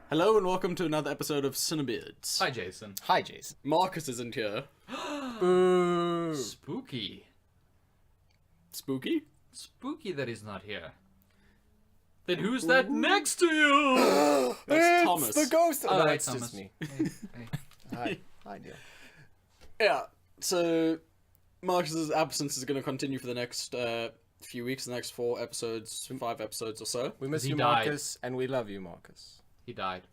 Hello and welcome to another episode of CineBeards. Hi, Jason. Hi, Jason. Markus isn't here. Boo. Spooky. Spooky? Spooky that he's not here. Then who's that next to you? That's It's Thomas. the ghost. Oh, no, hey, it's Thomas. just me. Hey. Hi. Hi, dear. Yeah, so Markus's absence is going to continue for the next few weeks, the next 5 episodes or so. We miss He you, died. Marcus, and we love you, Marcus. He died.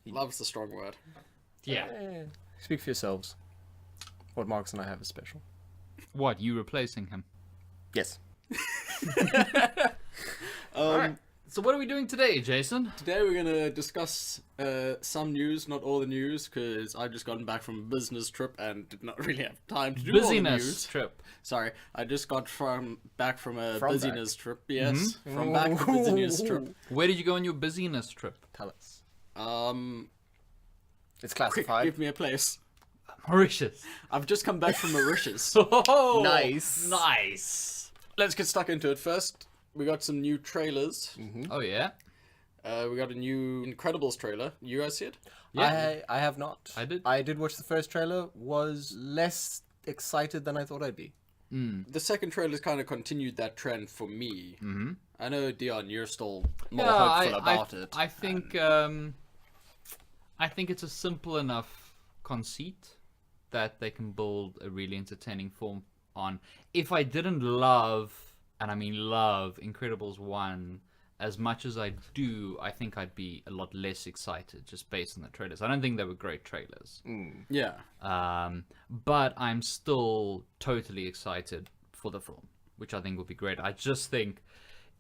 Love's the strong word. Yeah. Speak for yourselves. What Marcus and I have is special. What, you replacing him? Yes. Alright. So what are we doing today, Jason? Today we're going to discuss some news, not all the news, because I've just gotten back from a business trip and did not really have time to do all the Busyness news. trip. Sorry, I just got back from a From busyness trip. Yes, from back from a busyness trip. Where did you go on your busyness trip? Tell us. It's Quick, classified. give me a place. Mauritius. I've just come back from Mauritius. Oh, Nice. Nice. Let's get stuck into it first. We got some new trailers. Oh, yeah? We got a new Incredibles trailer. You guys see it? Yeah. I have not. I did. I did watch the first trailer. Was less excited than I thought I'd be. The second trailer's kind of continued that trend for me. Mm-hmm. I know, Dion, you're still more Yeah, hopeful about it. I think it's a simple enough conceit that they can build a really entertaining film on. If I didn't love, and I mean love, Incredibles 1 as much as I do, I think I'd be a lot less excited just based on the trailers. I don't think they were great trailers. Yeah. But I'm still totally excited for the film, which I think will be great. I just think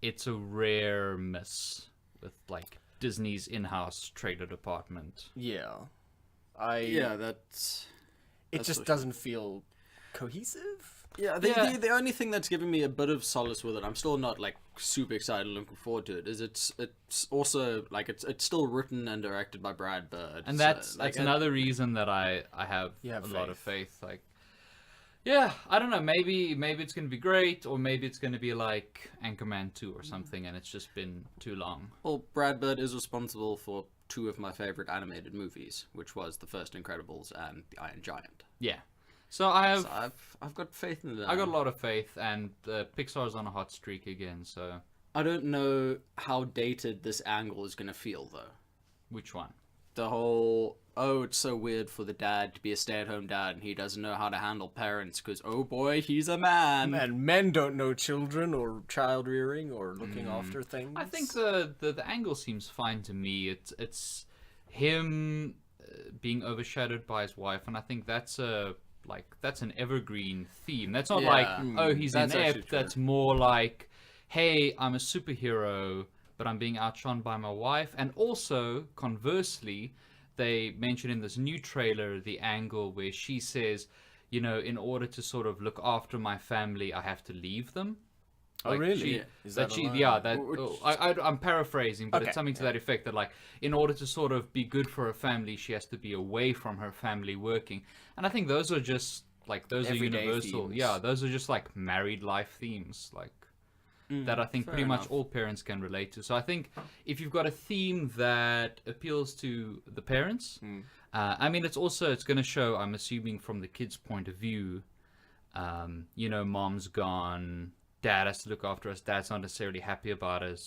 it's a rare miss with like Disney's in-house trailer department. Yeah. Yeah, that's just for doesn't feel cohesive. Yeah, the only thing that's giving me a bit of solace with it, I'm still not like super excited and looking forward to it, is it's also like it's still written and directed by Brad Bird. And so, that's another reason that I have have a lot of faith. Like, yeah, I don't know, maybe it's gonna be great, or maybe it's gonna be like Anchorman 2 or something, and it's just been too long. Well, Brad Bird is responsible for 2 of my favorite animated movies, which was the first Incredibles and The Iron Giant. Yeah. So I've got faith in that. I got a lot of faith, and Pixar's on a hot streak again. So I don't know how dated this angle is gonna feel though. which one? The whole, oh, it's so weird for the dad to be a stay-at-home dad and he doesn't know how to handle parents because, oh boy, he's a man. And men don't know children or child rearing or looking after things. I think the angle seems fine to me. It's him being overshadowed by his wife, and I think that's an evergreen theme. That's not like, oh, he's That's actually inept. true. That's more like, hey, I'm a superhero, but I'm being outshone by my wife. And also, conversely, they mention in this new trailer the angle where she says, you know, in order to sort of look after my family, I have to leave them. Oh, really? I'm paraphrasing, but Okay, it's something to that effect, that like, in order to sort of be good for her family, she has to be away from her family working. And I think those are just like, those Everyday are universal. themes. Yeah, those are just like married life themes, like that I think pretty much enough. all parents can relate to. So I think if you've got a theme that appeals to the parents, I mean, it's going to show, I'm assuming, from the kids' point of view, you know, mom's gone, dad has to look after us, dad's not necessarily happy about it.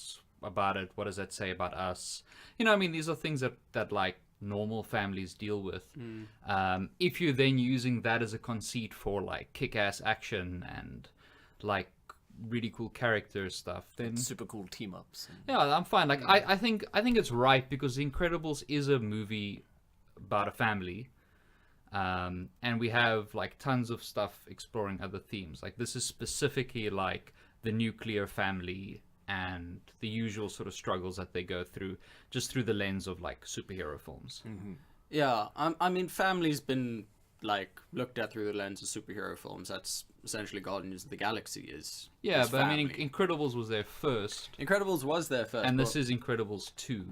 What does that say about us? You know, I mean, these are things that like normal families deal with. If you're then using that as a conceit for like kick-ass action and like really cool character stuff, then super cool team ups. yeah, I'm fine. Like I think it's right, because The Incredibles is a movie about a family. And we have like tons of stuff exploring other themes. Like this is specifically like the nuclear family and the usual sort of struggles that they go through, just through the lens of like superhero films. Yeah, I mean, family's been like looked at through the lens of superhero films. That's essentially Guardians of the Galaxy is. Yeah, is but I mean, family. Incredibles was their first, Incredibles was there first. and this but- is Incredibles 2.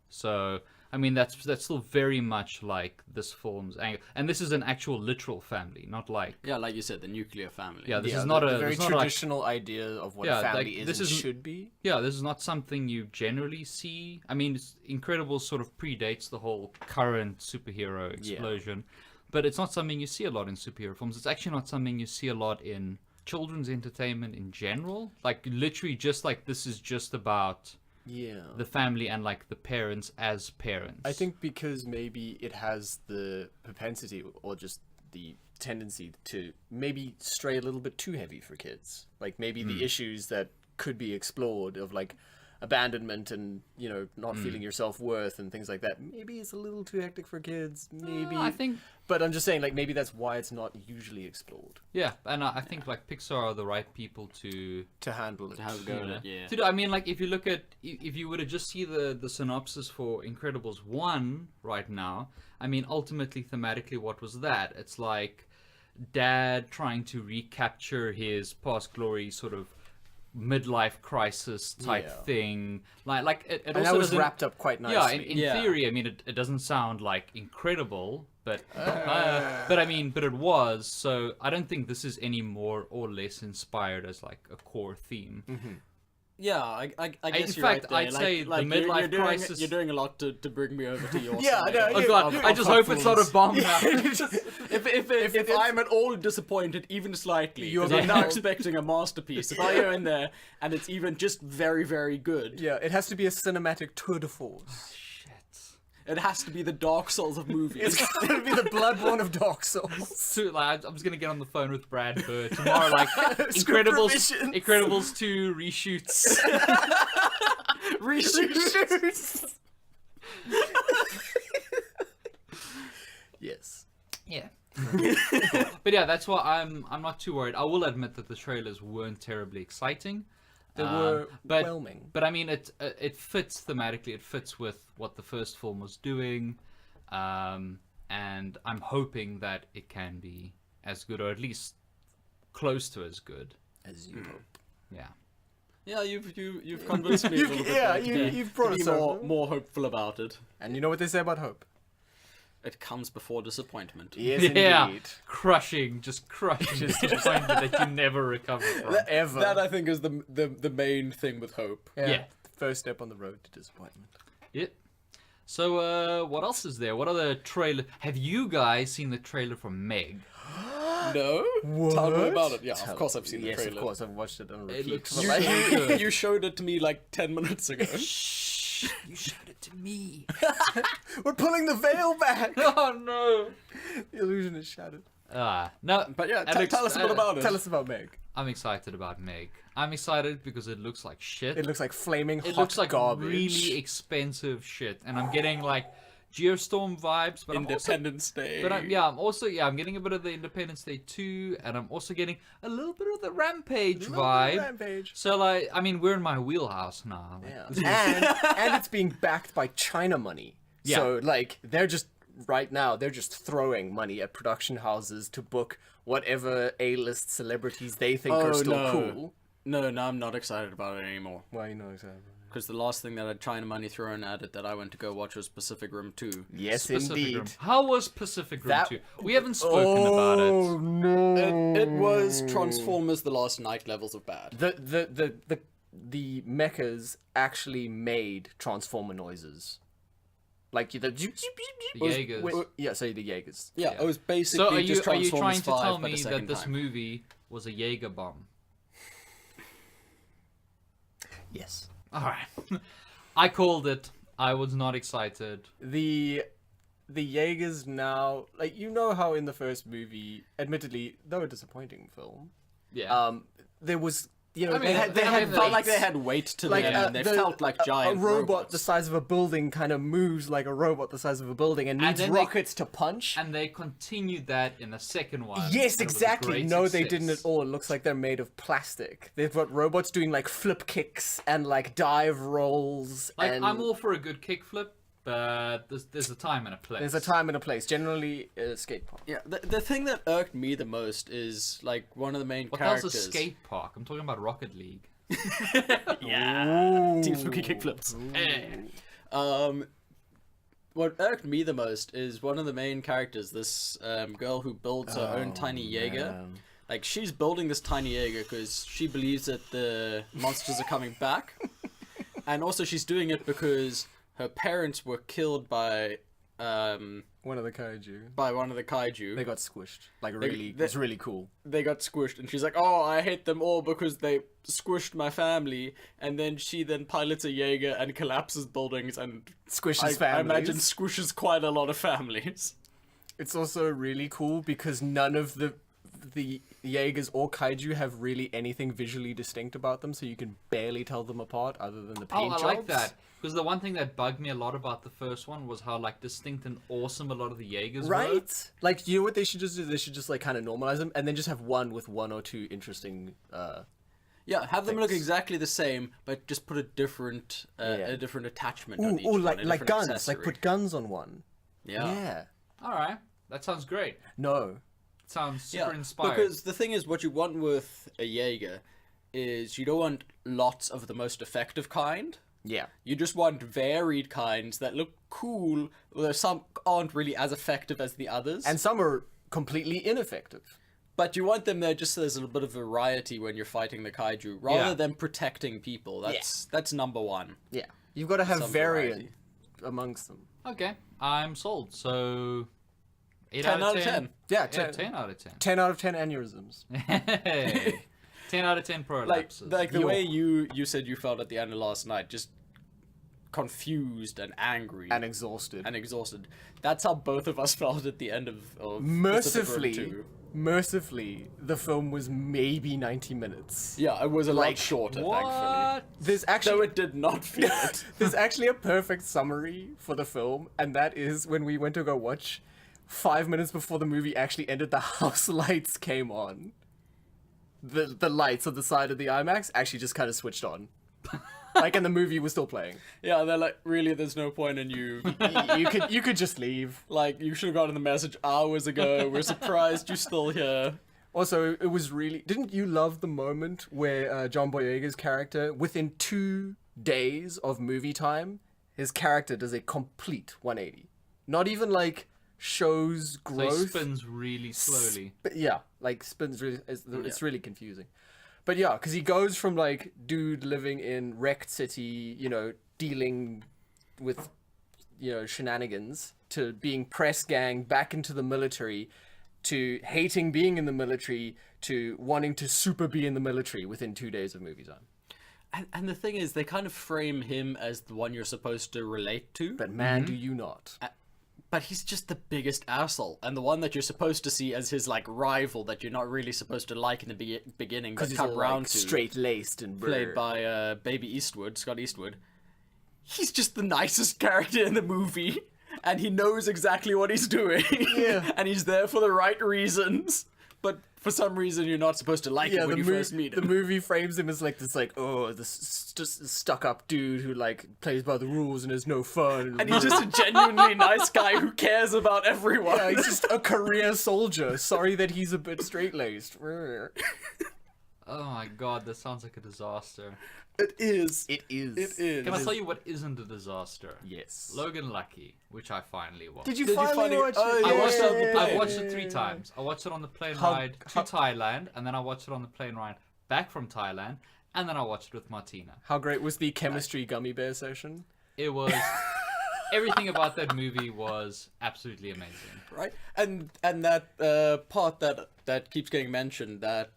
So I mean, that's still very much like this film's angle, and this is an actual literal family, not like Yeah, like you said, the nuclear family. yeah. This Yeah, is not the a very this is not like- traditional idea of what Yeah, a family like, is this and isn't- should be. yeah, this is not something you generally see. I mean, Incredibles sort of predates the whole current superhero explosion, but it's not something you see a lot in superhero films. It's actually not something you see a lot in children's entertainment in general. Like, literally, just like this is just about Yeah. the family and like the parents as parents. I think because maybe it has the propensity or just the tendency to maybe stray a little bit too heavy for kids. Like maybe the issues that could be explored of like abandonment and, you know, not feeling your self-worth and things like that. Maybe it's a little too hectic for kids. Maybe. I think But I'm just saying, like, maybe that's why it's not usually explored yeah, and I think like Pixar are the right people to to handle it. To have a go at it, yeah. to do. I mean, like if you look at if you were to just see the synopsis for Incredibles 1 right now, I mean, ultimately thematically, what was that? It's like dad trying to recapture his past glory, sort of midlife crisis type Yeah. thing. Like it And also that was doesn't- wrapped up quite nicely. Yeah, in Yeah. theory, I mean, it doesn't sound like incredible, but I mean, but it was. So I don't think this is any more or less inspired as like a core theme. Yeah, I guess In you're fact, right there. I'd say the midlife you're doing, crisis- You're doing a lot to bring me over to your Yeah, side. no, Oh yeah. god, Of- I of just hope it's not a couples. bomb now. If I'm at all disappointed, even slightly, You're because I'm now gonna- expecting a masterpiece. If I go in there and it's even just very, very good, Yeah, it has to be a cinematic tour de force. it has to be the Dark Souls of movies. It's going to be the Bloodborne of Dark Souls. So, like, I'm just gonna get on the phone with Brad Bird tomorrow. Like Incredibles, revisions. Incredibles 2 reshoots. Reshoots. Yes. Yeah. But yeah, that's why I'm not too worried. I will admit that the trailers weren't terribly exciting. They were but whelming. but I mean it fits thematically. It fits with what the first film was doing, and I'm hoping that it can be as good, or at least close to as good. As you hope. Yeah. Yeah, you've convinced me a little bit. Yeah, there to be- you've brought to be us over. more hopeful about it. And you know what they say about hope? It comes before disappointment. Yes, Yeah. indeed. Crushing disappointment that you never recover from. Ever. That I think is the main thing with hope. Yeah. The first step on the road to disappointment. Yeah. So what else is there? What other trailer? Have you guys seen the trailer for Meg? No? Tell me about it. Yeah, Tell- of course I've seen the Yes, trailer. of course. I've watched it on It repeat. looks for you- like- you- You showed it to me like 10 minutes ago. Shh! You showed it to me. We're pulling the veil back. Oh no! The illusion is shattered. No. But yeah, Alex, tell us a bit about it. Tell us about Meg. I'm excited about Meg. I'm excited because it looks like shit. It looks like flaming It hot looks like garbage. really expensive shit, and I'm getting like Geostorm vibes, but Independence Day. I'm getting a bit of the Independence Day 2, and I'm also getting a little bit of the Rampage vibe. Rampage. So like, I mean, we're in my wheelhouse now. Like, Yeah. and it's being backed by China money. Yeah. So like they're just right now they're just throwing money at production houses to book whatever A-list celebrities they think are still cool. No, I'm not excited about it anymore. Why not exactly? Because the last thing that had China money thrown at it that I went to go watch was Pacific Rim 2. Yes, Pacific indeed. Rim. How was Pacific Rim That- 2? We haven't spoken about it. no! It was Transformers: The Last Night levels of bad. The mechas actually made Transformer noises. Like the Jaegers. Yeah, so the Jaegers. Yeah, it was basically So are just you Transformers trying to 5, tell but a me that second this time. movie was a Jaeger bomb? Yes. All right. I called it. I was not excited. The Jaegers now, like, you know how in the first movie, admittedly, though a disappointing film, Yeah. there was, you know, I mean, they had they- felt like weights. they had weight to Like, them, and they the- felt like giant a robot robots. the size of a building kind of moves like a robot the size of a building and needs then they- rockets to punch. And they continued that in the second one. Yes, and it was a exactly. great No, they success. didn't at all. It looks like they're made of plastic. They've got robots doing like flip kicks and like dive rolls. Like, and I'm all for a good kickflip, but there's a time and a place. there's a time and a place. Generally, skate park. Yeah, the thing that irked me the most is like one of the main What the hell's characters. a skate park? I'm talking about Rocket League. Yeah. Team Spooky kickflips. Eh. what irked me the most is one of the main characters, this girl who builds her own tiny Jaeger. man. Like, she's building this tiny Jaeger because she believes that the monsters are coming back. And also she's doing it because her parents were killed by One of the kaiju. one of the kaiju. They got squished. Like, really, they- it's really cool. They got squished, and she's like, "Oh, I hate them all because they squished my family." And then she pilots a Jaeger and collapses buildings, and Squishes I families. imagine squishes quite a lot of families. It's also really cool because none of the Jaegers or kaiju have really anything visually distinct about them, so you can barely tell them apart other than the paint jobs. I like that. Because the one thing that bugged me a lot about the first one was how like distinct and awesome a lot of the Jaegers were. Right? Like, you know what they should just do? They should just like kind of normalize them and then just have one with one or two interesting Yeah, have them look Thanks. exactly the same, but just put a different attachment Ooh, on each ooh, one, like a like different guns. accessory. Like put guns on one. Yeah. Yeah. All right, that sounds great. No. Sounds super Yeah, inspired. because the thing is, what you want with a Jaeger is you don't want lots of the most effective kind. Yeah. You just want varied kinds that look cool, although some aren't really as effective as the others. And some are completely ineffective. But you want them there just so there's a little bit of variety when you're fighting the kaiju, rather Yeah. than protecting people. That's number one. Yeah. You've got to have Some variant variety. amongst them. Okay, I'm sold. So 8 10 out of 10. Yeah, Yeah, 10, 10 out of 10. 10 out of 10 aneurysms. Hey. 10 out of 10 prolapses. Like the Yo. way you said you felt at the end of last night, just confused and angry And exhausted. and exhausted. That's how both of us felt at the end of Pacific Rim mercifully, 2. mercifully, the film was maybe 90 minutes. Yeah, it was a Like, lot shorter, thankfully. what? There's Though actually it did not feel it. there's actually a perfect summary for the film, and that is when we went to go watch. 5 minutes before the movie actually ended, the house lights came on. The lights on the side of the IMAX actually just kind of switched on. Like, and the movie was still playing. Yeah, they're like, really, there's no point in you. You could just leave. Like, you should have gotten the message hours ago. We're surprised you're still here. Also, it was really... Didn't you love the moment where John Boyega's character, within 2 days of movie time, his character does a complete 180? Not even, like, shows So growth. he spins really slowly. But yeah, like, spins really... It's really confusing. But yeah, because he goes from, like, dude living in wrecked city, you know, dealing with, you know, shenanigans, to being press gang, back into the military, to hating being in the military, to wanting to super be in the military within 2 days of movie time. And the thing is, they kind of frame him as the one you're supposed to relate to. But man, do you not. But he's just the biggest asshole, and the one that you're supposed to see as his like rival that you're not really supposed to like in the beginning, but Because he's come all, round like, to. straight-laced and Played by Baby Scott Eastwood. He's just the nicest character in the movie, and he knows exactly what he's doing. Yeah. And he's there for the right reasons. But for some reason, you're not supposed to like him when you first meet the him. movie frames him as like this, like, oh, this stuck-up dude who like plays by the rules and is no fun. And he's just a genuinely nice guy who cares about everyone. yeah, he's just a career soldier. Sorry that he's a bit straight-laced. Oh my god, this sounds like a disaster. It is. It is. It is. Can I tell you what isn't a disaster? Yes. Logan Lucky, which I finally watched. Did you Did you finally finally- watch oh, it? yeah. I watched Yay. it. I watched it 3 times. I watched it on the plane ride to Thailand, and then I watched it on the plane ride back from Thailand, and then I watched it with Martina. How great was the chemistry gummy bear session? It was everything about that movie was absolutely amazing. Right? And that part that keeps getting mentioned, that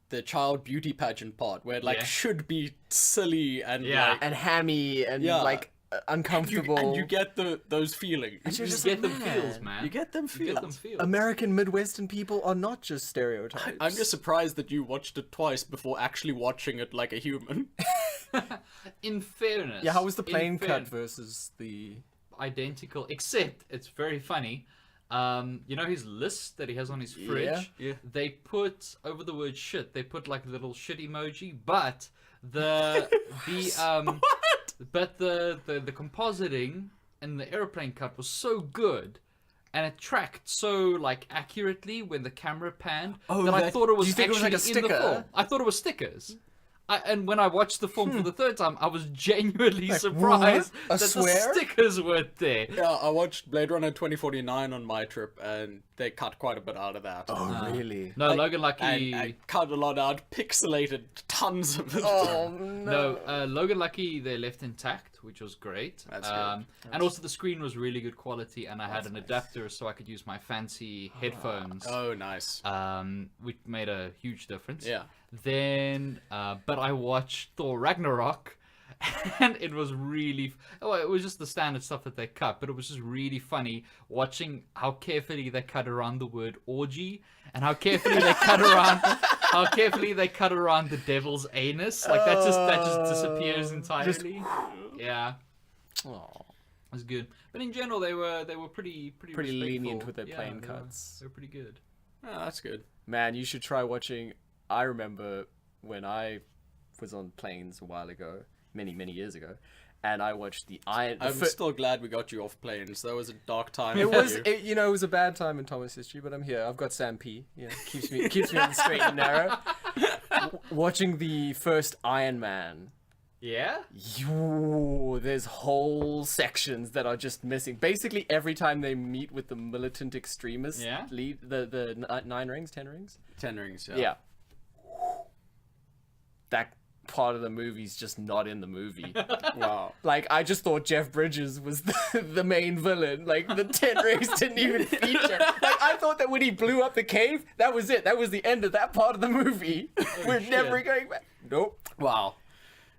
the child beauty pageant part, where it like Yeah. should be silly and Yeah. like And hammy and Yeah. like uncomfortable. and you get those feelings. And you're You just get like, them man, feels, man. You get them You get them feels. feels. American Midwestern people are not just stereotypes. I'm just surprised that you watched it twice before actually watching it like a human. In fairness. Yeah, how was the in plane cut fairness, versus the... Identical, except it's very funny. You know his list that he has on his fridge? Yeah. They put over the word shit, they put like a little shit emoji, but the but the compositing and the airplane cut was so good and it tracked so like accurately when the camera panned that I that- thought it was do you think it was actually like a in the sticker? film. I thought it was stickers. And when I watched the film for the third time, I was genuinely surprised what? that the stickers weren't there. Yeah, I watched Blade Runner 2049 on my trip, and they cut quite a bit out of that. Oh, really? No, Logan Lucky. And cut a lot out, pixelated tons of it. Oh, no. No, Logan Lucky they left intact, which was great. That's good. And also the screen was really good quality, and I had an adapter so I could use my fancy headphones, Oh, nice. which made a huge difference. Yeah. Then, but I watched Thor Ragnarok, and it was really. Oh, it was just the standard stuff that they cut, but it was just really funny watching how carefully they cut around the word orgy, and how carefully they cut around the devil's anus. Like that just disappears entirely. Yeah, Oh. it was good. But in general, they were pretty lenient respectful. with their plane they were- cuts. They were pretty good. Oh, that's good. Man, you should try watching. I remember when I was on planes a while ago, many years ago, and I watched the Iron. I'm still glad we got you off planes. That was a dark time. It for was, you. it was a bad time in Thomas history, but I'm here. I've got Sam P. Yeah, keeps me on the straight and narrow. Watching the first Iron Man. Yeah. There's whole sections that are just missing. Basically, every time they meet with the militant extremists, Yeah. lead the 9 rings, 10 rings. 10 rings. Yeah. Yeah. That part of the movie's just not in the movie. Wow. Like, I just thought Jeff Bridges was the main villain. Like, the 10 rings didn't even feature. Like, I thought that when he blew up the cave, that was it. That was the end of that part of the movie. We're never going back. Nope. Wow.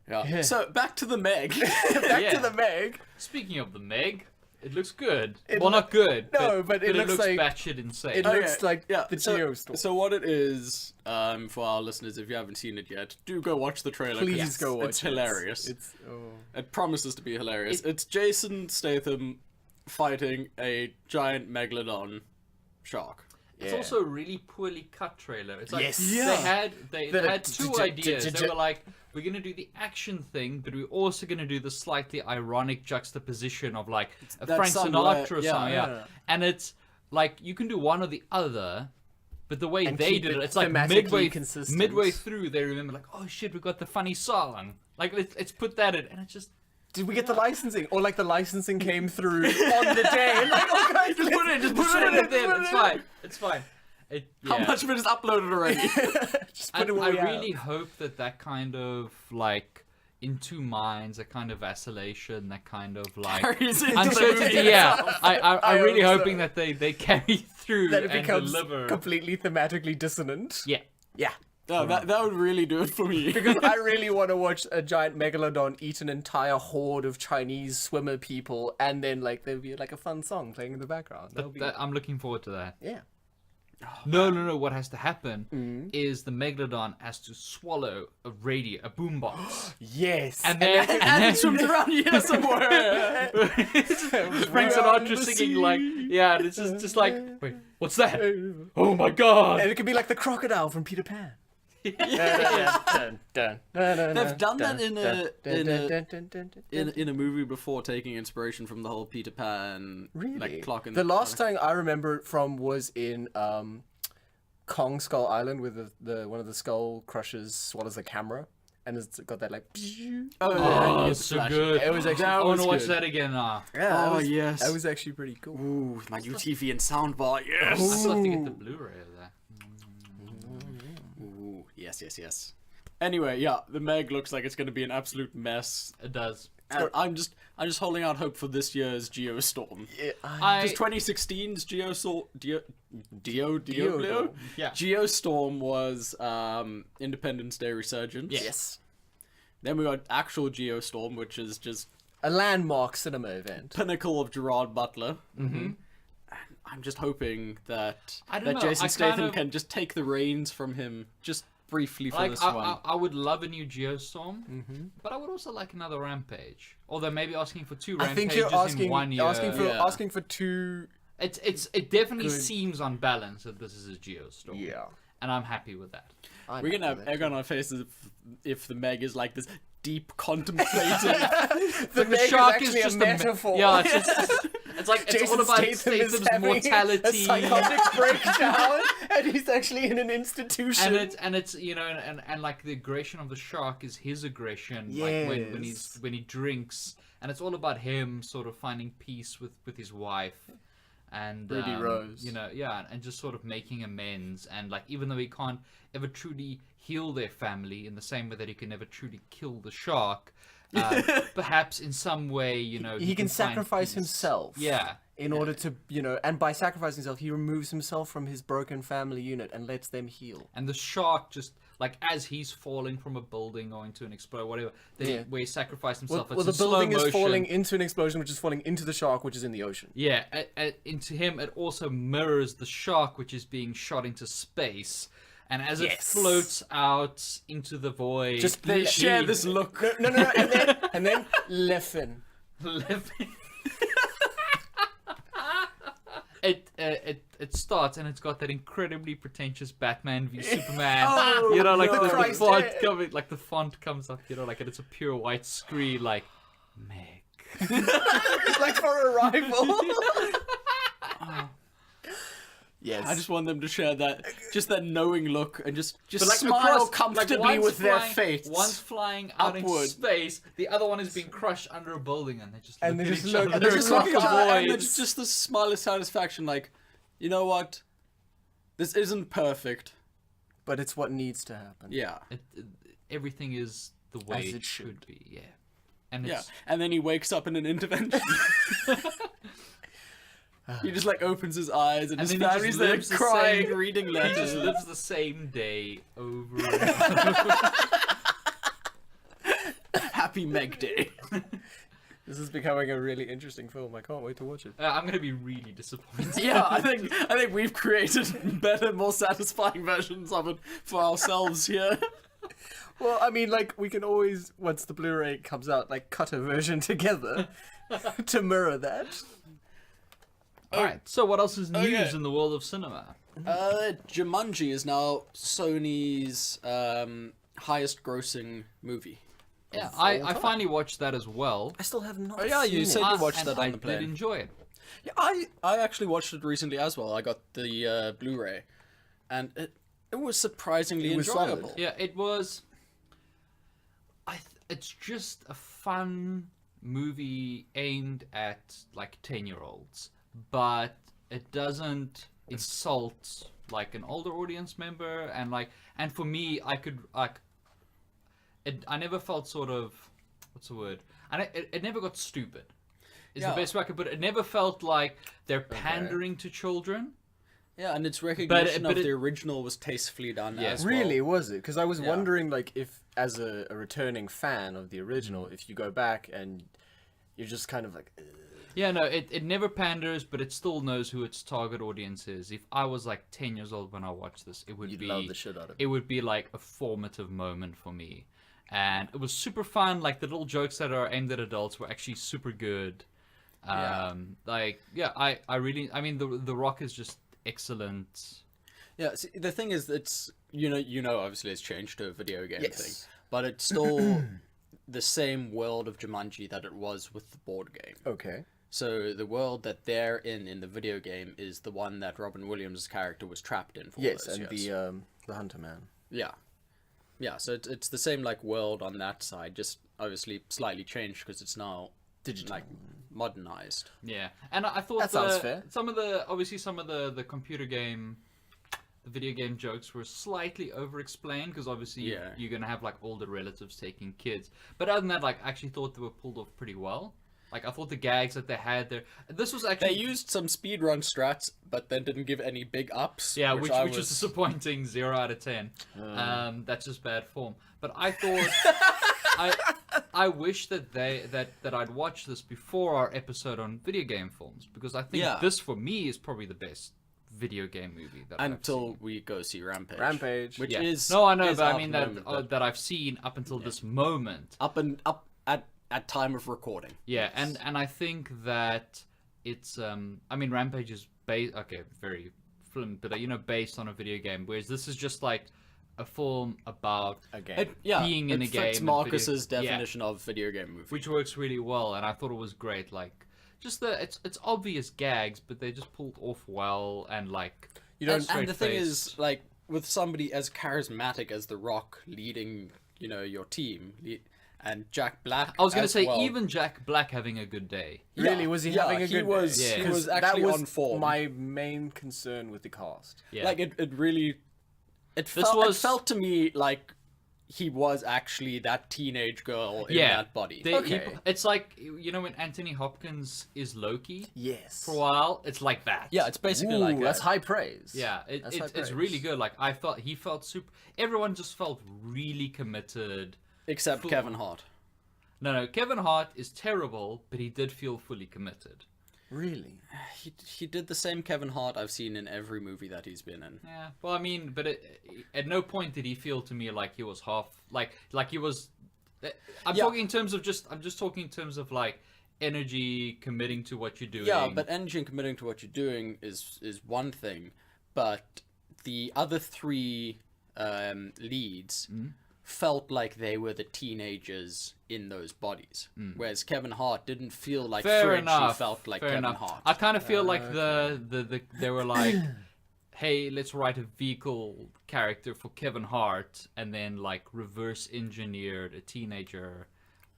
Yeah. So back to the Meg. Back to the Meg. Speaking of the Meg, it looks good. It Well, not good. No, but it looks like- batshit insane. It looks like the so, Geostorm. So what it is, for our listeners, if you haven't seen it yet, do go watch the trailer. 'cause Please go watch It's it. hilarious. It promises to be hilarious. It's Jason Statham fighting a giant megalodon shark. It's Yeah. also a really poorly cut trailer. It's like Yes. they Yeah. had two ideas. They were like, we're gonna do the action thing, but we're also gonna do the slightly ironic juxtaposition of like a that Frank somewhere- Sinatra yeah, song. yeah. And it's like you can do one or the other. But the way And they keep did it it, it's like thematically consistent. midway through, they remember like, oh shit, we got the funny song. Like let's put that in, and it's just Did we get the licensing? Or like the licensing came through on the day? Like, oh guys, Just put it in. Just put put it it in there. It's fine. It's fine. How Yeah. much of it is uploaded already? Just put And it where I we really have. hope that kind of like in two minds, that kind of vacillation, that kind of like Carries into the uncertainty. movie Yeah, itself. I'm really hope so. hoping that they carry through That it and becomes deliver. completely thematically dissonant. Yeah, Yeah. No, that would really do it for me. Because I really want to watch a giant megalodon eat an entire horde of Chinese swimmer people, and then like there'll be like a fun song playing in the background. That'll be I'm looking forward to that. yeah. No. What has to happen is the megalodon has to swallow a radio, a boombox, Yes. and then and it swims around here somewhere. Frank Sinatra singing like, yeah, and it's just like, wait, what's that? Oh my god! And it could be like the crocodile from Peter Pan. They've done that in a movie before, taking inspiration from the whole Peter Pan Really? like clock. The last thing I remember it from was in Kong Skull Island, with the one of the skull crushers swallows a camera, and it's got that like. Oh, it's so good. It was actually. I want was to watch good. that again now. Yeah, Oh, yes. that was actually pretty cool. Ooh, my UTV and soundbar, yes. I still have to get the Blu-ray of that. Ooh, yes. Anyway, yeah, the Meg looks like it's going to be an absolute mess. It does. And I'm just holding out hope for this year's Geostorm. I Just 2016's Geodome. yeah. Geostorm was Independence Day Resurgence. Yes. Then we got actual Geostorm, which is just A landmark cinema event. pinnacle of Gerard Butler. Mm-hmm. I'm just hoping that I don't know, Jason I Statham kind of- can just take the reins from him just briefly for Like this I one. would love a new Geostorm, but I would also like another Rampage. Although maybe asking for two I Rampages think you're in 1 year. asking for two. It definitely good- seems unbalanced that this is a Geostorm. Yeah. And I'm happy with that. We're gonna have egg on our faces if the Meg is like this deep contemplating. The The Meg shark is is actually just a metaphor. Yeah, it's just It's like it's Jason all about Statham is Statham's having mortality. a psychotic breakdown, and he's actually in an institution. And it's and like the aggression of the shark is his aggression, like when he drinks, and it's all about him sort of finding peace with his wife, and Rudy Rose. and just sort of making amends, and like even though he can't ever truly heal their family in the same way that he can never truly kill the shark, perhaps in some way, he can find sacrifice peace. himself. Yeah. In order to, and by sacrificing himself, he removes himself from his broken family unit and lets them heal. And the shark just, like, as he's falling from a building or into an explosion, whatever, where he sacrificed himself, Well, the building is falling into an explosion, which is falling into the shark, which is in the ocean. Yeah, into him, it also mirrors the shark, which is being shot into space. And as it floats out into the void... Just share this look. No, and then Leffen. It starts and it's got that incredibly pretentious Batman v Superman. The font comes up, and it's a pure white screen, like Meg. Like for Arrival. Yes. I just want them to share that knowing look and just like smile across, comfortably like with their flying, fates. One's flying out into upward. space, the other one is being crushed under a building, and they just And look they at just each look- other. they're They're just across looking the at and void. it's just the smile of satisfaction, like, you know what? This isn't perfect. But it's what needs to happen. Yeah. Everything is the way As it it should be. Yeah. And Yeah. it's And then he wakes up in an intervention. He just like opens his eyes and his then he just family's there lives the crying, same- reading he letters. just lives the same day over and over. Happy Meg Day. This is becoming a really interesting film. I can't wait to watch it. I'm gonna be really disappointed. Yeah, I think we've created better, more satisfying versions of it for ourselves here. Well, I mean, like, we can always, once the Blu-ray comes out, like, cut a version together to mirror that. Alright, so what else is news Okay. in the world of cinema? Jumanji is now Sony's highest grossing movie. Yeah, all I time. finally watched that as well. I still have not yeah, you seen said it. you watched and that on I the plane. did enjoy it. Yeah, I actually watched it recently as well. I got the Blu-ray, and it was surprisingly It was solid. enjoyable. Yeah, it was. It's just a fun movie aimed at like 10-year-olds, but it doesn't insult like an older audience member, and for me, I could like. I never felt sort of, what's the word? It never got stupid. Is Yeah. the best way I could put it. It never felt like they're pandering to children. Yeah, and its recognition but of it- the original was tastefully done Yeah. as well. Really, was it? Because I was Yeah. wondering, like, if, as a returning fan of the original, if you go back and you're just kind of like... Yeah, no, it never panders, but it still knows who its target audience is. If I was like 10 years old when I watched this, it would You'd be love the shit out of it. It would be like a formative moment for me, and it was super fun. Like the little jokes that are aimed at adults were actually super good. I mean, the Rock is just excellent. Yeah, see, the thing is, it's obviously it's changed to a video game Yes. thing, but it's still the same world of Jumanji that it was with the board game. Okay. So the world that they're in the video game is the one that Robin Williams' character was trapped in for all Yes, those and years. the Hunter Man. Yeah. So it's the same like world on that side, just obviously slightly changed because it's now Digital. like modernized. Yeah, and I thought That sounds fair. some of the computer game, the video game jokes were slightly over-explained because obviously Yeah. you're gonna have like older relatives taking kids. But other than that, like I actually thought they were pulled off pretty well. Like I thought the gags that they had there, this was They actually used some speedrun strats, but then didn't give any big ups. yeah, which I was disappointing. 0 out of 10. That's just bad form. But I thought I wish that that I'd watched this before our episode on video game films because I think Yeah. this for me is probably the best video game movie that I've until seen. we go see Rampage. Rampage. Which Yeah. is no, I know, is but I out mean at the that moment, but that I've seen up until this moment. up at time of recording. Yeah, and I think that it's I mean Rampage is very flim, but based on a video game, whereas this is just like a film about A game. being in it a game fits and Markus's video- yeah. definition of video game movie. which works really well, and I thought it was great. Like just it's obvious gags, but they just pulled off well and like You don't. And the thing straight-faced. is, like, with somebody as charismatic as The Rock leading, your team, and Jack Black. I was gonna as say well. even Jack Black having a good day. Really, was he having a good was, day? Yeah. He was 'Cause actually that was on form. my main concern with the cast. Yeah. Like, it really. It felt to me like he was actually that teenage girl in that body. Okay. It's like when Anthony Hopkins is Loki Yes. for a while. It's like that. Yeah, it's basically Ooh, like that's that. high praise. Yeah, That's high it's praise. really good. Like he felt super. Everyone just felt really committed. Except Full- Kevin Hart. No, Kevin Hart is terrible, but he did feel fully committed. Really. He did the same Kevin Hart I've seen in every movie that he's been in. Yeah, well, I mean, but at no point did he feel to me like he was half like he was. I'm Yeah. talking in terms of I'm just talking in terms of like energy, committing to what you're doing. Yeah, but energy and committing to what you're doing is one thing, but the other three leads felt like they were the teenagers in those bodies, whereas Kevin Hart didn't feel like fair French. enough. He felt like fair Kevin enough. Hart. I kind of feel like they were like, hey, let's write a vehicle character for Kevin Hart, and then like reverse engineered a teenager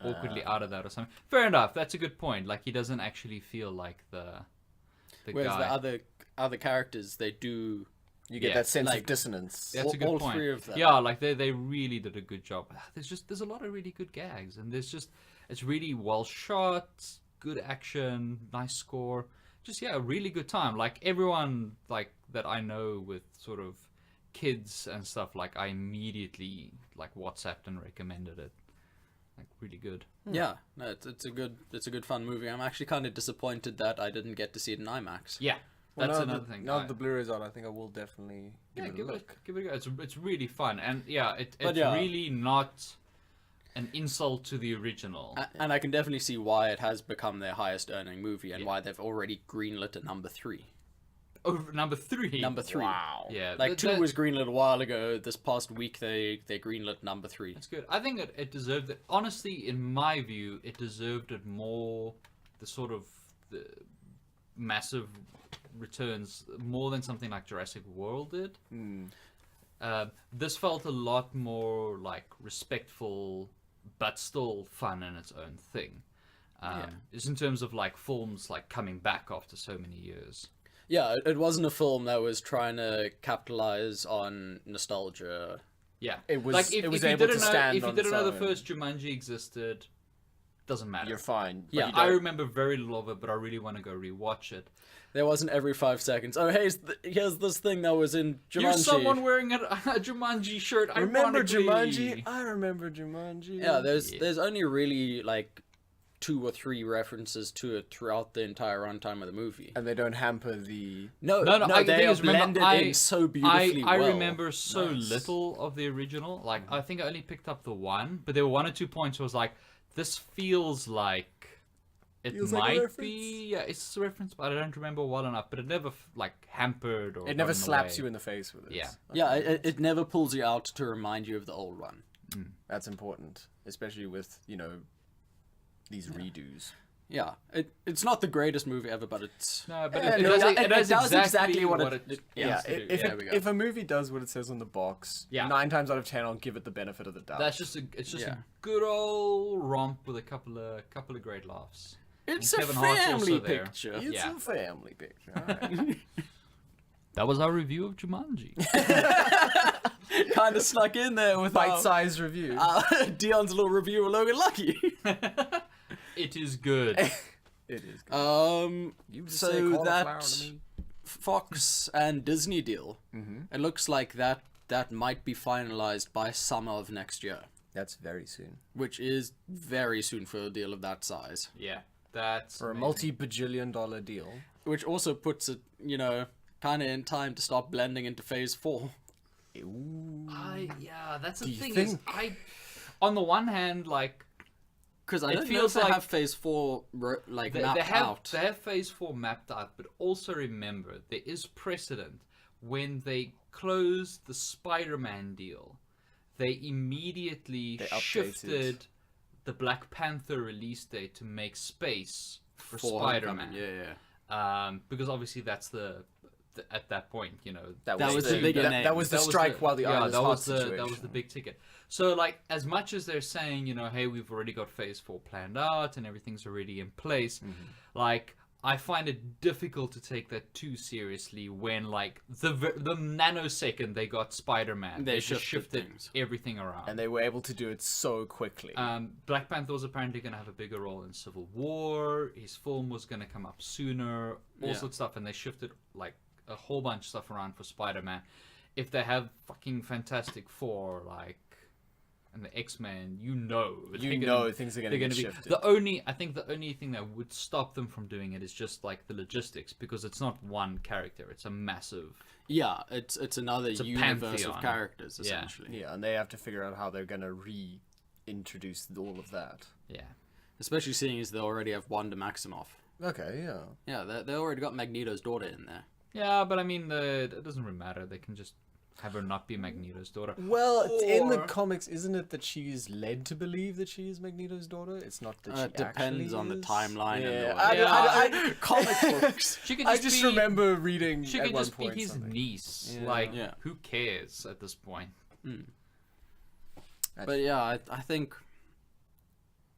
awkwardly out of that or something. Fair enough. That's a good point. Like he doesn't actually feel like the Whereas guy. the other characters, they do. You get Yeah, that sense like- of dissonance. That's a good all point. three of them. Yeah, like they really did a good job. There's a lot of really good gags, and it's really well shot, good action, nice score. Just a really good time. Like everyone like that I know with sort of kids and stuff, like I immediately like WhatsApped and recommended it. Like really good. Yeah, no, it's a good fun movie. I'm actually kind of disappointed that I didn't get to see it in IMAX. Yeah. Well, That's now another the, thing. Now that the Blu-ray's on, I think I will definitely give it a look. Give it a go. It's really fun, and it's yeah. really not an insult to the original. And I can definitely see why it has become their highest earning movie and why they've already greenlit at number 3. Oh, number 3. Number 3. Wow. Yeah, Like 2 was greenlit a while ago. This past week they greenlit number 3. That's good. I think it deserved it. Honestly, in my view, it deserved it more. The massive returns more than something like Jurassic World did. This felt a lot more like respectful, but still fun in its own thing. Just in terms of like films like coming back after so many years. Yeah, it wasn't a film that was trying to capitalize on nostalgia. Yeah, It was- like it was you able didn't to know, stand if you on didn't its know the own. first Jumanji existed, doesn't matter. You're fine. but Yeah, you I don't- remember very little of it, but I really want to go rewatch it. There wasn't every 5 seconds. Oh, hey, here's this thing that was in Jumanji. You're someone wearing a Jumanji shirt. Remember ironically. Jumanji? I remember Jumanji. Yeah, there's only really like 2 or 3 references to it throughout the entire runtime of the movie. And they don't hamper the... No, No, the they thing are is, remember, blended in so beautifully I well. remember so Nice. little of the original. Like, I think I only picked up the one, but there were 1 or 2 points where I was like, this feels like it Feels like a might reference. be. Yeah, it's a reference, but I don't remember well enough. But it never like hampered or It never got in the slaps way. you in the face with it. Yeah. Yeah, it never pulls you out to remind you of the old one. That's important. Especially with, these redos. Yeah, it's not the greatest movie ever, but it's... No, but Yeah, it, no, does, it it does does exactly exactly what what it- it Yeah, wants to do. if, There we go. if a movie does what it says on the box, Yeah. 9 times out of 10 I'll give it the benefit of the doubt. That's just it's just Yeah. a good old romp with a couple of great laughs. It's And a Kevin Hart's family also there. picture. It's Yeah. a family picture. All right. That was our review of Jumanji. Kind of snuck in there with Bite-sized review. Dion's little review of Logan Lucky. It is good. It is good. You just say So cauliflower that to me. Fox and Disney deal, it looks like that might be finalized by summer of next year, That's very soon. which is very soon for a deal of that size. Yeah, that's For a amazing. multi-bajillion dollar deal. Which also puts it, kind of in time to start blending into Phase 4. Ooh. That's the Do you thing think? is on the one hand, like Because I It don't know feels if they like have Phase 4 mapped they out. have Phase 4 mapped out, but also remember there is precedent. When they closed the Spider-Man deal, they immediately They updated. shifted the Black Panther release date to make space for Homecoming, Spider-Man. yeah. Because obviously that's the at that point, you know, That was the big name. That was the strike while the Iron that Heart was situation. that was the big ticket. So like, as much as they're saying, you know, hey, we've already got Phase 4 planned out and everything's already in place, like, I find it difficult to take that too seriously when, like, the nanosecond they got Spider-Man, they just shifted everything around. And they were able to do it so quickly. Black Panther was apparently going to have a bigger role in Civil War. His film was going to come up sooner. All sorts of stuff. And they shifted, like, a whole bunch of stuff around for Spider-Man. If they have fucking Fantastic Four, like, and the X-Men, things are going to get shifted. I think the only thing that would stop them from doing it is just like the logistics, because it's not one character; it's a massive. Yeah, it's another universe of characters essentially. Yeah, and they have to figure out how they're going to reintroduce all of that. Yeah, especially seeing as they already have Wanda Maximoff. Okay, yeah. Yeah, they already got Magneto's daughter in there. Yeah, but I mean, it doesn't really matter. They can just have her not be Magneto's daughter. Well, in the comics, isn't it that she is led to believe that she is Magneto's daughter? It's not that she it depends on the timeline. Yeah. And the comic books. I just remember reading. She could just be his niece. Yeah. Like, who cares at this point? But yeah, I think,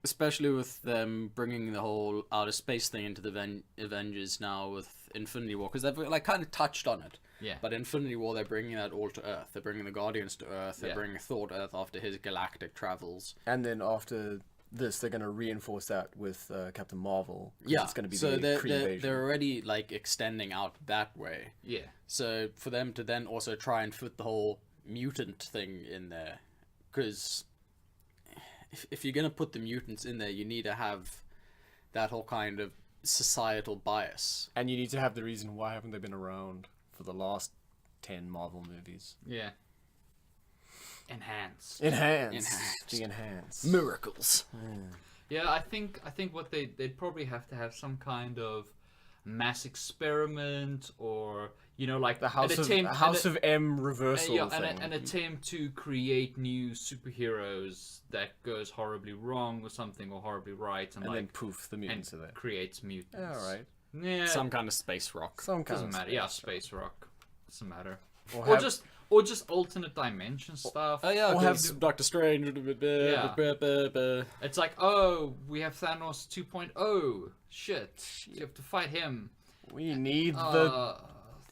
especially with them bringing the whole outer space thing into the Avengers now with Infinity War, because they've like kind of touched on it. Yeah. But Infinity War, they're bringing that all to Earth. They're bringing the Guardians to Earth. They're bringing Thor to Earth after his galactic travels. And then after this, they're going to reinforce that with Captain Marvel. Yeah. It's going to be so the they're already like extending out that way. Yeah. So for them to then also try and fit the whole mutant thing in there, because if you're going to put the mutants in there, you need to have that whole kind of societal bias. And you need to have the reason why haven't they been around for the last 10 Marvel movies. Yeah. Enhance. The enhance. Miracles. Yeah, I think what they'd probably have to have some kind of mass experiment, or, you know, like the House of M reversal thing. An attempt to create new superheroes that goes horribly wrong or something, or horribly right, and like, then poof, the mutants are there. Creates mutants. Yeah, right. Yeah. Some kind of space rock. Doesn't matter. Yeah, space rock. Doesn't matter. Or just alternate dimension stuff. Oh yeah, or have Doctor Strange. It's like, oh, we have Thanos 2.0. Shit, you have to fight him. We need the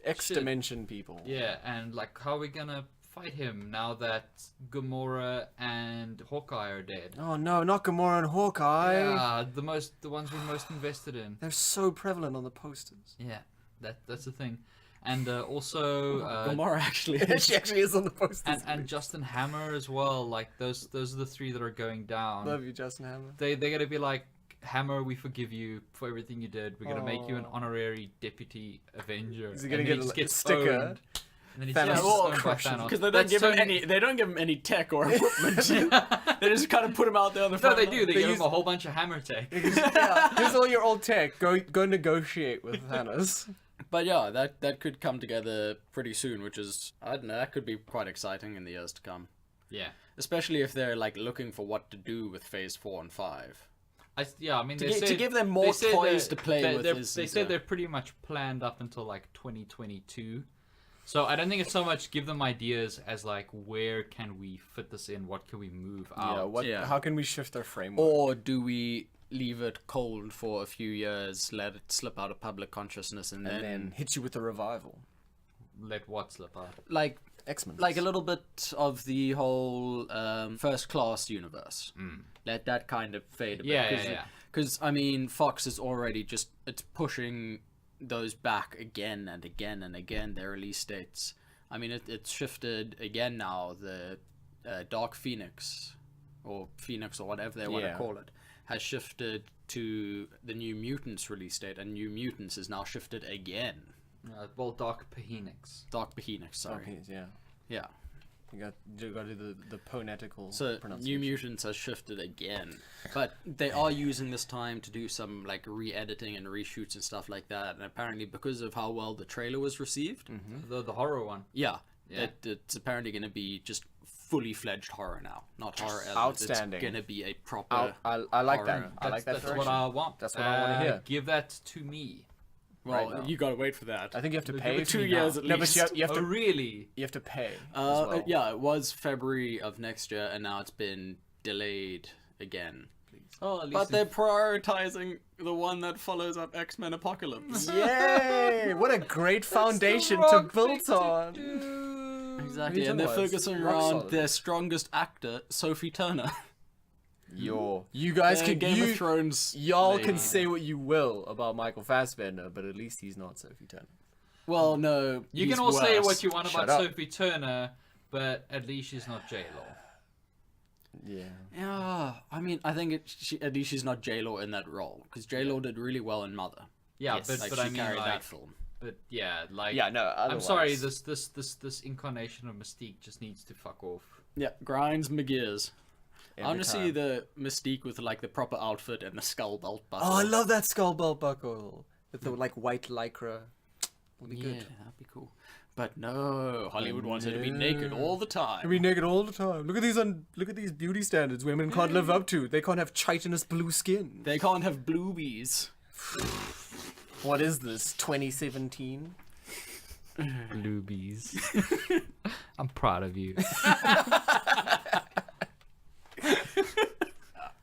X dimension people. Yeah, and like, how are we gonna fight him now that Gamora and Hawkeye are dead? Oh no, not Gamora and Hawkeye. Yeah, the ones we're most invested in. They're so prevalent on the posters. Yeah, that's the thing. And also Gamora actually she actually is on the posters. And Justin Hammer as well. Like, those are the three that are going down. Love you, Justin Hammer. They're gonna be like, Hammer, we forgive you for everything you did. We're gonna make you an honourary deputy Avenger. Is he gonna get a sticker? Owned. And then he gets owned by Thanos. Because they don't give him any tech or equipment. They just kind of put him out there on the front. No, they do. They give him a whole bunch of Hammer tech. Here's all your old tech. Go negotiate with Thanos. But yeah, that could come together pretty soon, which is, I don't know, that could be quite exciting in the years to come. Yeah. Especially if they're like looking for what to do with Phase 4 and 5. I mean, to give them more toys to play with. They said they're pretty much planned up until like 2022. So I don't think it's so much give them ideas as like, where can we fit this in? What can we move out? How can we shift our framework? Or do we leave it cold for a few years, let it slip out of public consciousness, and then hit you with a revival? Let what slip out? Like X-Men. Like a little bit of the whole First Class universe. Let that kind of fade a bit. Yeah. Because, I mean, Fox is already it's pushing those back again and again and again, their release dates. I mean, it's shifted again now. The Dark Phoenix, or Phoenix, or whatever they want to call it, has shifted to the New Mutants release date, and New Mutants is now shifted again. Dark Phoenix. Dark Phoenix, sorry. Yeah. You got to do the phonetical pronunciation. New Mutants has shifted again, but they are using this time to do some like re-editing and reshoots and stuff like that. And apparently, because of how well the trailer was received, the horror one, it's apparently going to be just fully fledged horror now, not horror element. Outstanding. It's gonna be a proper. I like that. horror. I like that That's what direction. I want. That's what I want to hear. Give that to me. Well, right now. you gotta wait for that. I think you have to Give pay it for 2 me years now. at No, but least. you have Oh, to really? you have to pay. As well. Yeah, it was February of next year, and now it's been delayed again. Oh, at least But they're prioritizing the one that follows up X-Men Apocalypse. Yay! What a great foundation to build on. Exactly, What and are they're you talking about? focusing It's rock around solid. their strongest actor, Sophie Turner. You guys Their can Game of Thrones. y'all lady. can say what you will about Michael Fassbender, but at least he's not Sophie Turner. Well, no. You he's can all say worse. what you want Shut about up. Sophie Turner, but at least she's not J-Lo. Yeah. Yeah, I mean, I think at least she's not J-Lo in that role, because J-Lo did really well in Mother. Yeah, Yes. but, Like, but she I mean, carried like, that film. but yeah, like, Yeah, no, I'm otherwise... sorry, this incarnation of Mystique just needs to fuck off. Yeah, grinds McGears. I Every want to see time. the Mystique with, like, the proper outfit and the skull belt buckle. Oh, I love that skull belt buckle. With the, like, white lycra. Would be Yeah, good. that'd be cool. But no, Hollywood wants her to be naked all the time. I be naked all the time. Look at these beauty standards women can't live up to. They can't have chitinous blue skin. They can't have bluebies. What is this? 2017? Bluebies. I'm proud of you.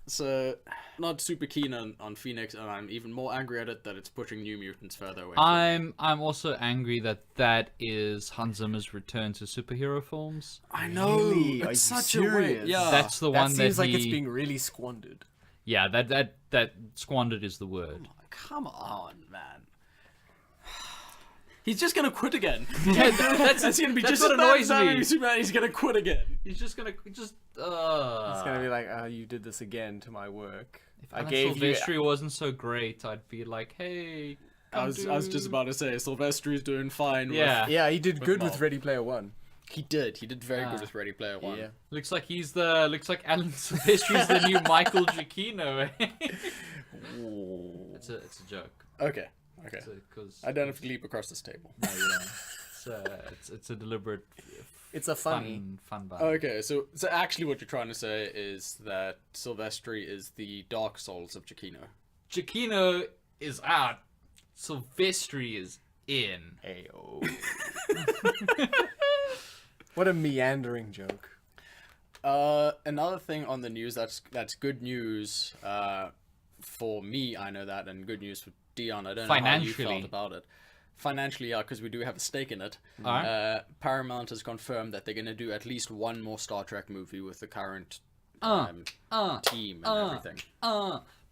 So, not super keen on Phoenix, and I'm even more angry at it that it's pushing New Mutants further away. I'm also angry that is Hans Zimmer's return to superhero films. I know. Really? Are It's you such a way. serious? Yeah. That's the That one seems that like he, it's being really squandered. yeah, that squandered is the word. Come on, man. He's just gonna quit again. that's gonna be that's just what as bad annoys as that me. movie, Superman. He's gonna quit again. He's just gonna It's gonna be like, oh, you did this again to my work. If I Alan gave you... Silvestri wasn't so great, I'd be like, hey. I was just about to say Sylvester's doing fine. Yeah. Yeah, he did good with Marvel. Ready Player One. He did very Ah. good with Ready Player One. Yeah. Looks like Alan Silvestri's the new Michael Giacchino. It's a joke. Okay. Because I don't have to leap across this table. no, you don't. It's a deliberate It's a funny. fun vibe. Okay, so actually what you're trying to say is that Silvestri is the Dark Souls of Giacchino. Giacchino is out. Silvestri is in. Ayo. What a meandering joke. Another thing on the news that's good news for me, I know that, and good news for Dion. I don't know how you Financially. felt about it. Financially, yeah, because we do have a stake in it. Alright. Paramount has confirmed that they're going to do at least one more Star Trek movie with the current team and everything.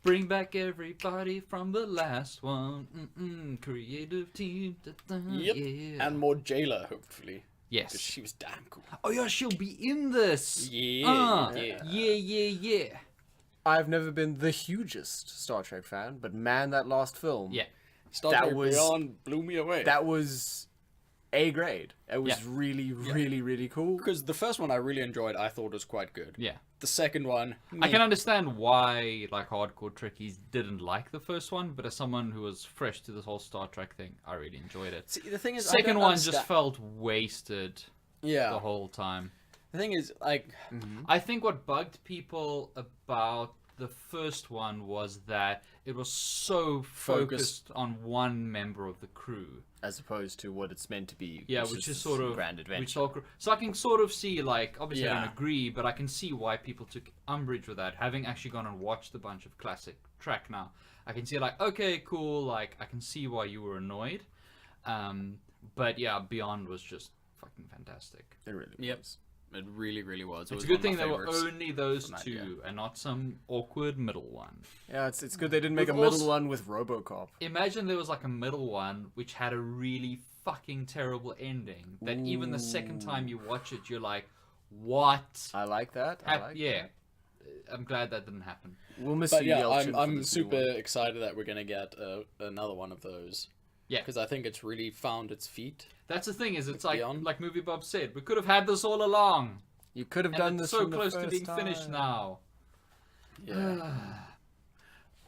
Bring back everybody from the last one. Creative team. Yep, Yeah. and more Jailer, hopefully. 'Cause yes. she was damn cool. Oh yeah, she'll be in this. Yeah. Yeah. I've never been the hugest Star Trek fan, but man, that last film. Yeah. Star That Trek was- Beyond blew me away. That was A grade. It was Yeah. really cool. Because the first one I really enjoyed, I thought was quite good. Yeah. The second one, I can understand why like hardcore Trekkies didn't like the first one, but as someone who was fresh to this whole Star Trek thing, I really enjoyed it. See, the thing is, I Second don't one understand- just felt wasted yeah. the whole time. The thing is, like, I think what bugged people about the first one was that it was so focused on one member of the crew. As opposed to what it's meant to be. Yeah, which is this sort of grand adventure. so I can sort of see, like, obviously I Yeah. don't agree, but I can see why people took umbrage with that. Having actually gone and watched a bunch of classic Trek now, I can see like, okay, cool, like I can see why you were annoyed. But yeah, Beyond was just fucking fantastic. It really Yep. was. It really, really was. It It's was a good one thing of there my were favorites. only those from that, two and not some awkward middle one. Yeah, it's good they didn't make With a middle also- one with RoboCop. Imagine there was like a middle one which had a really fucking terrible ending that even the second time you watch it you're like, what? I like that. I like Yeah. I'm glad that didn't happen. that. We'll miss But you, yeah, Yelchin, for I'm this new super one. excited that we're gonna get another one of those. Yeah. Because I think it's really found its feet. That's the thing is it's like Beyond. like Movie Bob said, we could have had this all along. You could have And done it's this so from the close to first being finished time. now. Yeah.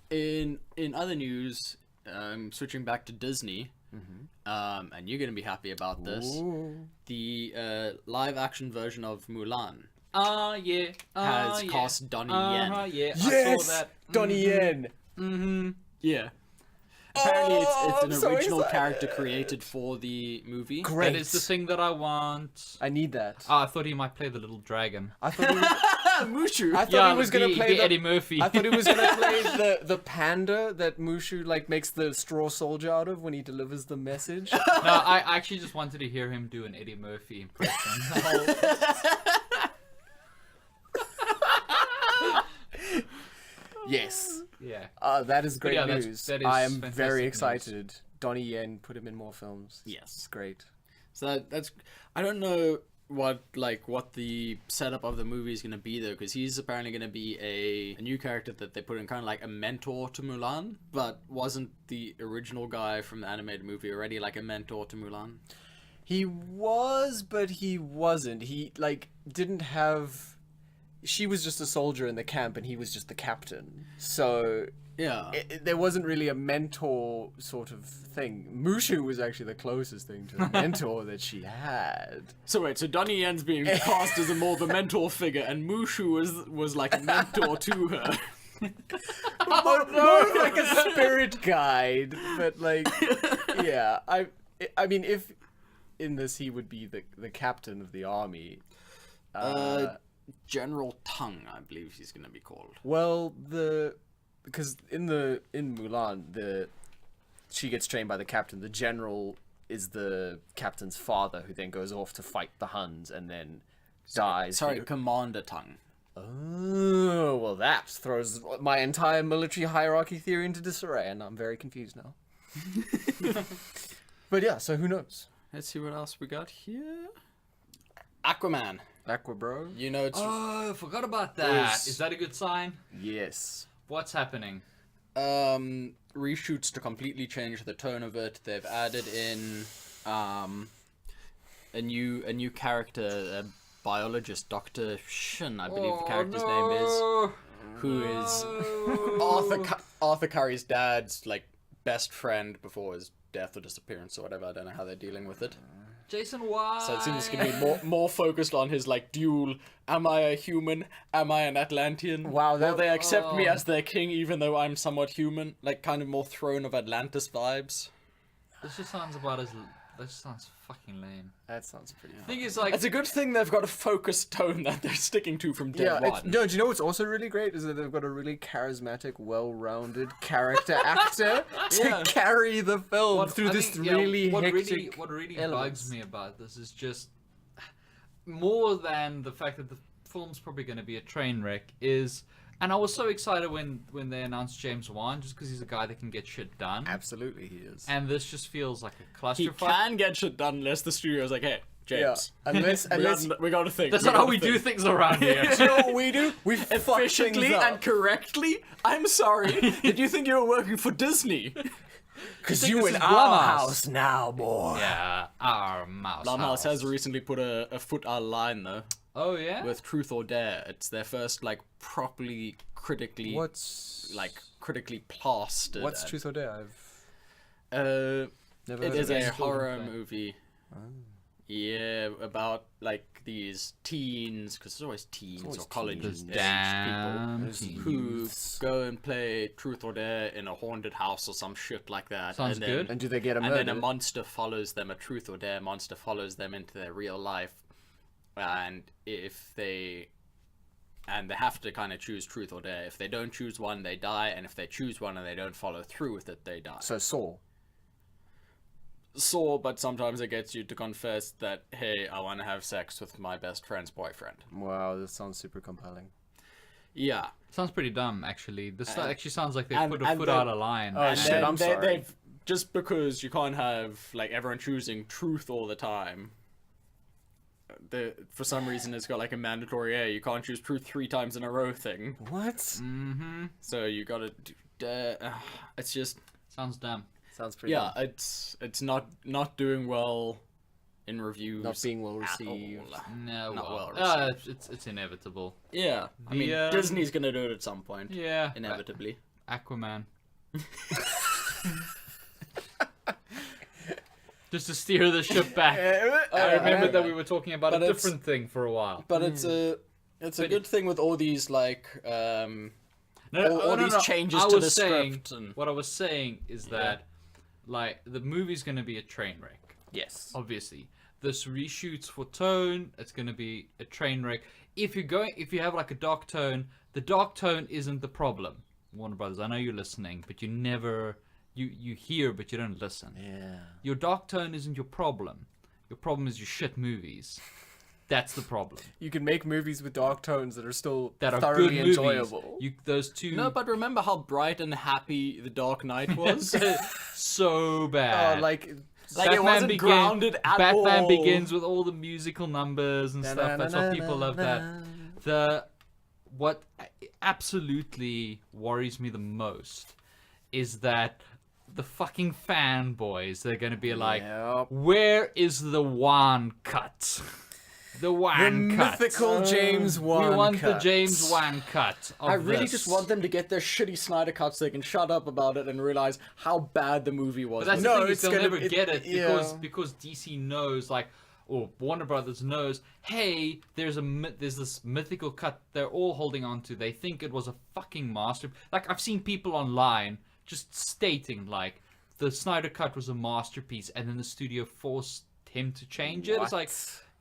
in other news, switching back to Disney, and you're gonna be happy about this. Ooh. The live action version of Mulan yeah. has cast Donnie Yen. Yeah, I Yes, saw that. Donnie Yen. Yeah. Apparently, it's I'm an so original excited. character created for the movie. Great. That is the thing that I want. I need that. Oh, I thought he might play the little dragon. I thought he was, Mushu. I thought he was gonna the play Eddie Murphy. I thought he was gonna play the panda that Mushu like makes the straw soldier out of when he delivers the message. No, I actually just wanted to hear him do an Eddie Murphy impression. Yes. Yeah. That is great yeah, news. that is I am fantastic very news. excited. Donnie Yen, put him in more films. Yes. It's great. So that's. I don't know what the setup of the movie is going to be though, because he's apparently going to be a new character that they put in, kind of like a mentor to Mulan. But wasn't the original guy from the animated movie already like a mentor to Mulan? He was, but he wasn't. He like didn't have. She was just a soldier in the camp, and he was just the captain. So Yeah. there wasn't really a mentor sort of thing. Mushu was actually the closest thing to a mentor that she had. So wait, so Donnie Yen's being cast as a more the mentor figure, and Mushu was like a mentor to her. More like a spirit guide, but like, yeah. I mean, if in this he would be the captain of the army. General Tongue, I believe he's going to be called. Well, because in Mulan, she gets trained by the captain. The general is the captain's father, who then goes off to fight the Huns and then dies. Sorry, Commander Tongue. Oh, well, that throws my entire military hierarchy theory into disarray, and I'm very confused now. But yeah, so who knows? Let's see what else we got here. Aquaman. Aqua bro? You know it's Oh, forgot about that. Is- Is that a good sign? Yes. What's happening? reshoots to completely change the tone of it. They've added in a new character, a biologist, Dr. Shin, I believe the character's name is, who is Arthur Curry's dad's like best friend before his death or disappearance or whatever. I don't know how they're dealing with it. Jason, why? So it seems to be more focused on his like dual. Am I a human? Am I an Atlantean? Wow, Will they accept me as their king even though I'm somewhat human? Like kind of more Throne of Atlantis vibes. This just sounds about as. That just sounds fucking lame. That sounds pretty The thing is, like, It's a good thing they've got a focused tone that they're sticking to from day Yeah, one. no, do you know what's also really great is that they've got a really charismatic, well-rounded character actor to carry the film through this really hectic what really elements. bugs me about this is just more than the fact that the film's probably going to be a train wreck is. And I was so excited when they announced James Wan, just because he's a guy that can get shit done. Absolutely, he is. And this just feels like a He clusterfuck. can get shit done unless the studio's like, hey, James, unless we got to think. That's not how we do things around here. do you know what we do? We Efficiently and correctly. I'm sorry. Did you think you were working for Disney? because think you this in is our Blumhouse. house now, boy. Yeah, our mouse. Blumhouse house. has recently put a foot out of line though Oh yeah. with Truth or Dare. It's their first like properly critically What's plastered. What's Truth or Dare? I've Never never. It heard is of a it. horror movie. Yeah, about like these teens, because there's always teens always or college teens. age Damn Those teens. people who Youths. go and play Truth or Dare in a haunted house or some shit like that. Sounds and then, good. And do they get a And murder? then a monster follows them, a Truth or Dare monster follows them into their real life, and they have to kind of choose Truth or Dare. If they don't choose one, they die, and if they choose one and they don't follow through with it, they die. So Saw. But sometimes it gets you to confess that, hey, I want to have sex with my best friend's boyfriend. Wow, this sounds super compelling. Yeah. Sounds pretty dumb, actually. This actually sounds like they and- put a and foot then- out of line. Oh, And shit, then I'm sorry. they've just because you can't have like everyone choosing truth all the time. For some reason it's got like a mandatory you can't choose truth 3 times in a row thing. What? Mm-hmm. So you gotta do it's just Sounds dumb. Sounds pretty. yeah, it's not doing well in reviews. Not being well at received. all. No, Not well it's inevitable. Yeah. I mean The, Disney's gonna do it at some point. Yeah. Inevitably. Aquaman. Just to steer the ship back. I remember that we were talking about but a it's- different thing for a while. But it's a It's a good thing with all these like all these changes I to was the saying, script. And... What I was saying is that, like, the movie's going to be a train wreck. Yes. Obviously, this reshoots for tone. It's going to be a train wreck. If you have like a dark tone, the dark tone isn't the problem. Warner Brothers, I know you're listening, but you never you hear, but you don't listen. Yeah. Your dark tone isn't your problem. Your problem is your shit movies. That's the problem. You can make movies with dark tones that are still That are thoroughly good movies. enjoyable. Those two. No, but remember how bright and happy The Dark Knight was? So bad. Like it wasn't grounded at Batman all. Begins with all the musical numbers and stuff. That's why people love that. What absolutely worries me the most is that the fucking fanboys, they're going to be like, Yep. where is the Wan cut? The Wan cut. mythical James Wan We want cut. the James Wan cut. Of I really this. just want them to get their shitty Snyder cuts so they can shut up about it and realize how bad the movie was. But that's No, the thing, it's is they'll gonna never be- get it yeah. because DC knows, like, or Warner Brothers knows, hey, there's this mythical cut they're all holding on to. They think it was a fucking master. Like, I've seen people online just stating, like, the Snyder cut was a masterpiece, and then the studio forced him to change it. It's like,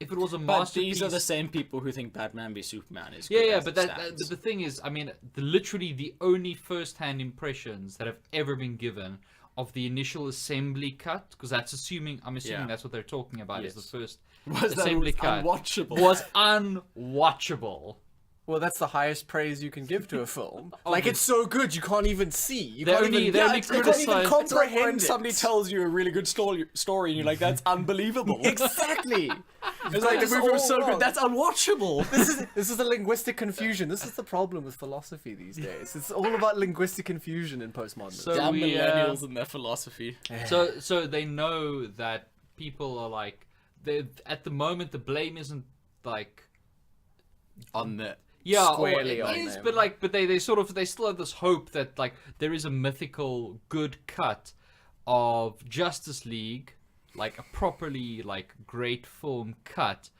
if it was a But masterpiece... these are the same people who think Batman v Superman is Yeah, good yeah, as but it but stands. the thing is, I mean, literally the only first-hand impressions that have ever been given of the initial assembly cut, because I'm assuming Yeah. that's what they're talking about, is Yes. the first was that assembly cut, unwatchable. was unwatchable. Well, that's the highest praise you can give to a film. Like, the- it's so good you can't even see. You They're can't only- even, they're only you can't even criticize- It's like when comprehend somebody it. tells you a really good story and you're like, that's unbelievable. Exactly. It's like the It's movie was all so wrong. good, that's unwatchable. This is a linguistic confusion. This is the problem with philosophy these days. It's all about linguistic confusion in postmodernism. So Damn we, millennials and their philosophy. So they know that people are like, at the moment the blame isn't like On the yeah, squarely or on it is, them. but like, but they still have this hope that like there is a mythical good cut of Justice League, like a properly like great film cut.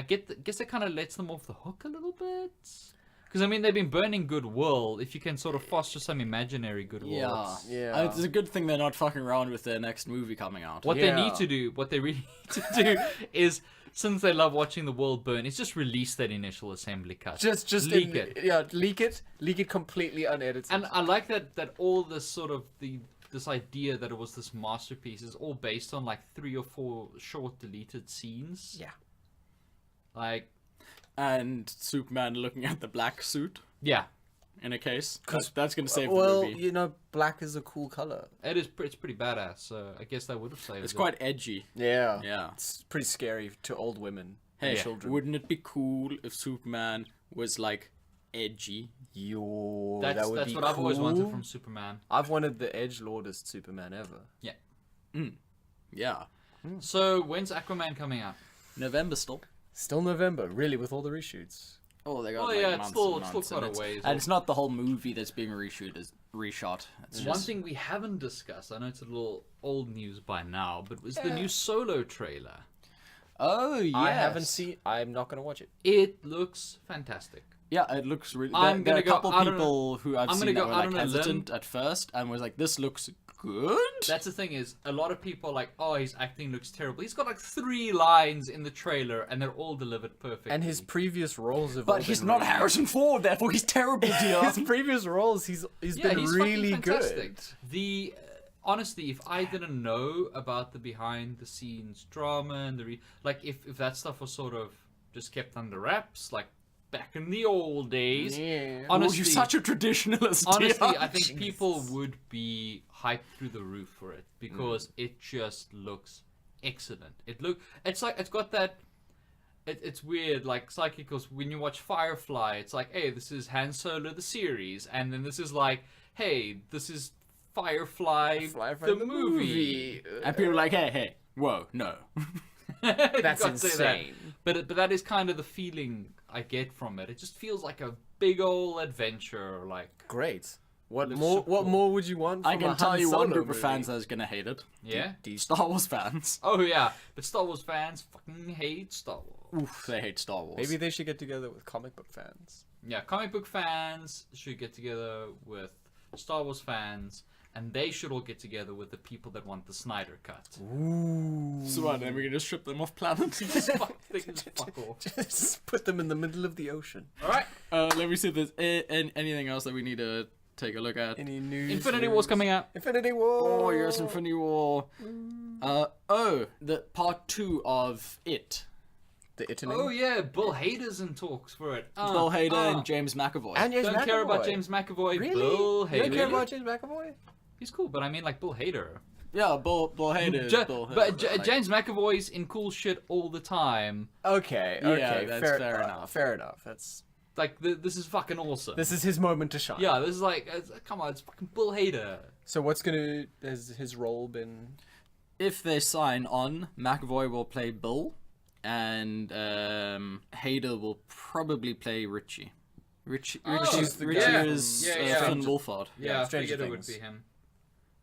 Guess that kind of lets them off the hook a little bit, because I mean they've been burning goodwill. If you can sort of foster some imaginary goodwill, Yeah. Yeah. It's a good thing they're not fucking around with their next movie coming out. what Yeah. they need to do, what they really need to do, is since they love watching the world burn, is just release that initial assembly cut. just leak it. Yeah, leak it completely unedited. And I like that all this sort of this idea that it was this masterpiece is all based on like 3 or 4 short deleted scenes. Yeah. Like, And Superman looking at the black suit yeah, in a case. That's going to save well, the movie. you know, black is a cool color. it's pretty badass. So I guess that would have saved It's it. quite edgy. Yeah. Yeah. It's pretty scary to old women Hey, and children. wouldn't it be cool if Superman was like edgy? Yo, That's that would that's be what I've always wanted cool. from Superman. I've wanted the edgelordest Superman ever. Yeah. So when's Aquaman coming out? November still. Still November, really, with all the reshoots. Oh, they got Oh, like yeah, it's months still- and it's still months, quite and a it's- ways And off. it's not the whole movie that's being reshot. It's One just thing we haven't discussed, I know it's a little old news by now, but was the new Solo trailer. Oh yes. I haven't seen. I'm not gonna watch it. It looks fantastic. Yeah, it looks really. I'm There are gonna a go couple out on a- people who I've I'm seen gonna that go were out like on a limb. hesitant at first and was like, "This looks good." That's the thing is, a lot of people are like, oh, his acting looks terrible. He's got like 3 lines in the trailer, and they're all delivered perfectly. And his previous roles have all But he's been not really- Harrison Ford, therefore he's terrible, dear. His previous roles, he's been he's really fucking fantastic. good. The honestly, if I didn't know about the behind the scenes drama and if that stuff was sort of just kept under wraps, like back in the old days, Yeah. honestly, you're such a traditionalist. honestly, dear. I think people would be hyped through the roof for it because it just looks excellent. It's got that. It's weird, like psychicals. When you watch Firefly, it's like, hey, this is Han Solo the series, and then this is like, hey, this is Firefly Fly the from the movie. And people are like, "Hey, whoa, no." That's You can't say that. insane. But that is kind of the feeling I get from it. It just feels like a big old adventure. Like, Great. What Looks more? so What cool. more would you want? I From can a tell Han you one Solo group of movie? fans that's gonna hate it. Yeah. Star Wars fans. Oh yeah, but Star Wars fans fucking hate Star Wars. Oof, they hate Star Wars. Maybe they should get together with comic book fans. Yeah, comic book fans should get together with Star Wars fans, and they should all get together with the people that want the Snyder cut. Ooh. So what? Then we're gonna strip them off planet. Just fuck, they can just fuck off. Just put them in the middle of the ocean. All right. Let me see if there's anything else that we need to take a look at. Any news? Infinity War's coming out. Infinity War. Oh yes, Infinity War. The part 2 of It. The Italy. Oh yeah, Bill Hader's in talks for it. Bill Hader and James McAvoy. And James Don't care about McAvoy. James McAvoy. Really? Bill You don't care Hader. about James McAvoy? He's cool, but I mean like Bill Hader. Yeah, Bill Hader. Ja- Bill Hader, but like- James McAvoy's in cool shit all the time. Okay. Yeah, Okay. that's fair enough. Fair enough. That's. Like this is fucking awesome. This is his moment to shine. Yeah, this is like come on, it's fucking Bill Hader. So has his role been? If they sign on, McAvoy will play Bill, and Hader will probably play Richie. Richie the guy is from- yeah. Finn Wolfhard. Yeah, I Stranger figured it would Things. be him.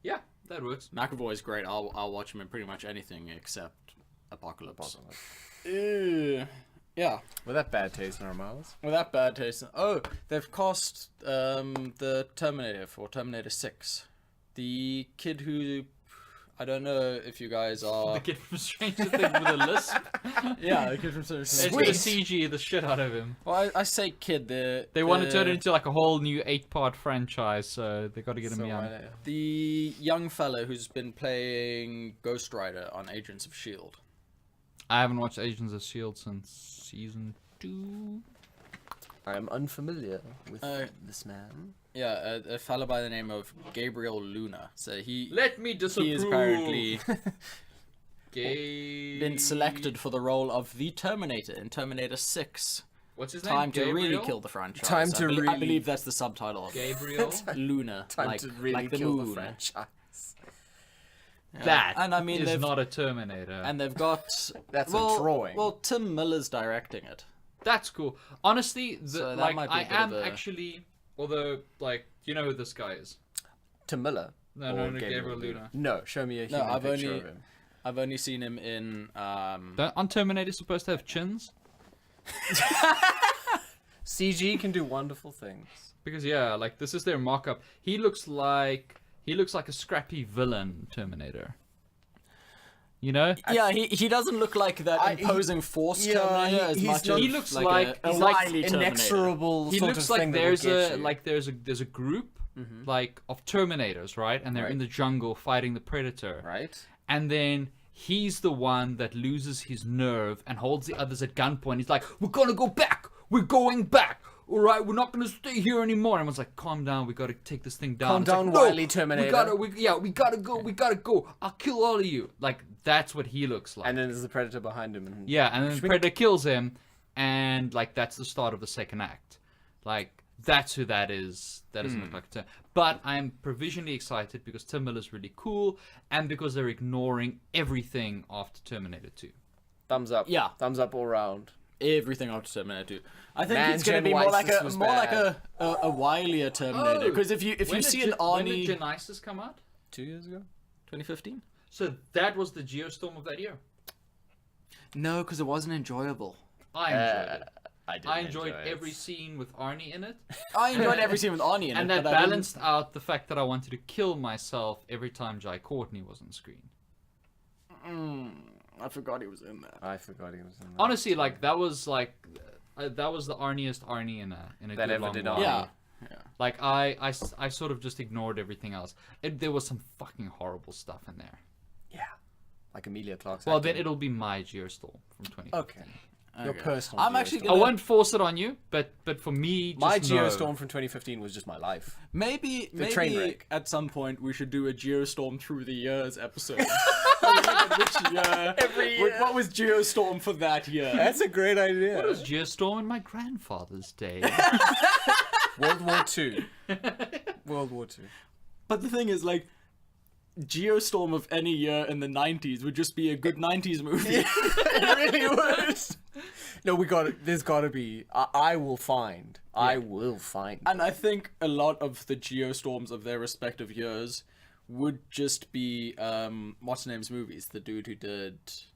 Yeah, that works. McAvoy's great. I'll watch him in pretty much anything except Apocalypse. Yeah. With that bad taste in our mouths. With that bad taste. Oh, they've cast the Terminator for Terminator 6. The kid who... I don't know if you guys are... The kid from Stranger Things with a lisp. Yeah, the kid from Stranger It's Things. gonna CG the shit out of him. Well, I say kid. They want to turn it into like a whole new 8-part franchise, so they got to get him So young. The young fella who's been playing Ghost Rider on Agents of S.H.I.E.L.D. I haven't watched Agents of S.H.I.E.L.D. since season 2. I am unfamiliar with Uh, this man. Yeah, a fella by the name of Gabriel Luna. So he Let me disapprove. is apparently Gay... been selected for the role of the Terminator in Terminator 6. What's his name? Time to really Gabriel? kill the franchise. Time to I really- believe that's the subtitle of it. Gabriel. Luna. Time like, to really like the kill moon. the franchise. Yeah. That and I mean is they've not a Terminator. and they've got That's a well, drawing. Well, Tim Miller's directing it. That's cool. Honestly, So that like might be a I bit am of a- actually, although like you know who this guy is. Tim Miller. No, or no, Gabriel Luna. No, show me a No, human I've picture only- of him. I've only seen him in Aren't Terminators supposed to have chins? CG can do wonderful things. Because yeah, like this is their mock-up. He looks like a scrappy villain Terminator. You know? Yeah, he doesn't look like that imposing force yeah, Terminator as he's much not- as He looks like like- a he's like wily Terminator. Inexorable He sort looks of like thing that will there's get a you. like there's a group like of Terminators, right? And they're in Right. the jungle fighting the Predator. Right? And then he's the one that loses his nerve and holds the others at gunpoint. He's like, "We're gonna go back. We're going back. All right, we're not gonna stay here anymore." And everyone's like, "Calm down. We gotta take this thing down." Calm It's like, down, "No, wily Terminator." we gotta go. We gotta go. I'll kill all of you. Like that's what he looks like. And then there's the predator behind him. And Yeah, and then the Predator kills him, and like that's the start of the second act. Like that's who that is. That doesn't look like a Terminator. But I'm provisionally excited because Tim Miller's really cool, and because they're ignoring everything after Terminator 2. thumbs up. Yeah. Thumbs up all round. Everything after Terminator 2. I think Man, it's going to Gen be more White's like this a was more like bad. a wilier Terminator. Because if you see an When Arnie did Genesis come out? 2 years ago? 2015. So that was the Geostorm of that year. No, because it wasn't enjoyable. I enjoyed it. didn't I enjoyed enjoy it. every scene with Arnie in it. I enjoyed every scene with Arnie in And it. that but I didn't- balanced out the fact that I wanted to kill myself every time Jai Courtney was on screen. I forgot he was in there. I forgot he was in that. Honestly, like that was the Arniest Arnie in a That good ever long did while. Arnie. Yeah. Like I sort of just ignored everything else. There was some fucking horrible stuff in there. Yeah. Like Emilia Clarke's Well, acting. then it'll be my Geostorm from 2015. Okay. Your Okay. personal I'm actually Geostorm. I gonna- won't force it on you, but for me, just My know. Geostorm from 2015 was just my life. Maybe train wreck. at some point we should do a Geostorm through the years episode. Which year? Every year. What was Geostorm for that year? That's a great idea. What was Geostorm in my grandfather's day? World War II. World War II. But the thing is, like, Geostorm of any year in the 90s would just be a good 90s movie. It really would. No, there's gotta be. I will find I will find. And I think a lot of the geostorms of their respective years would just be what's the name's movies? The dude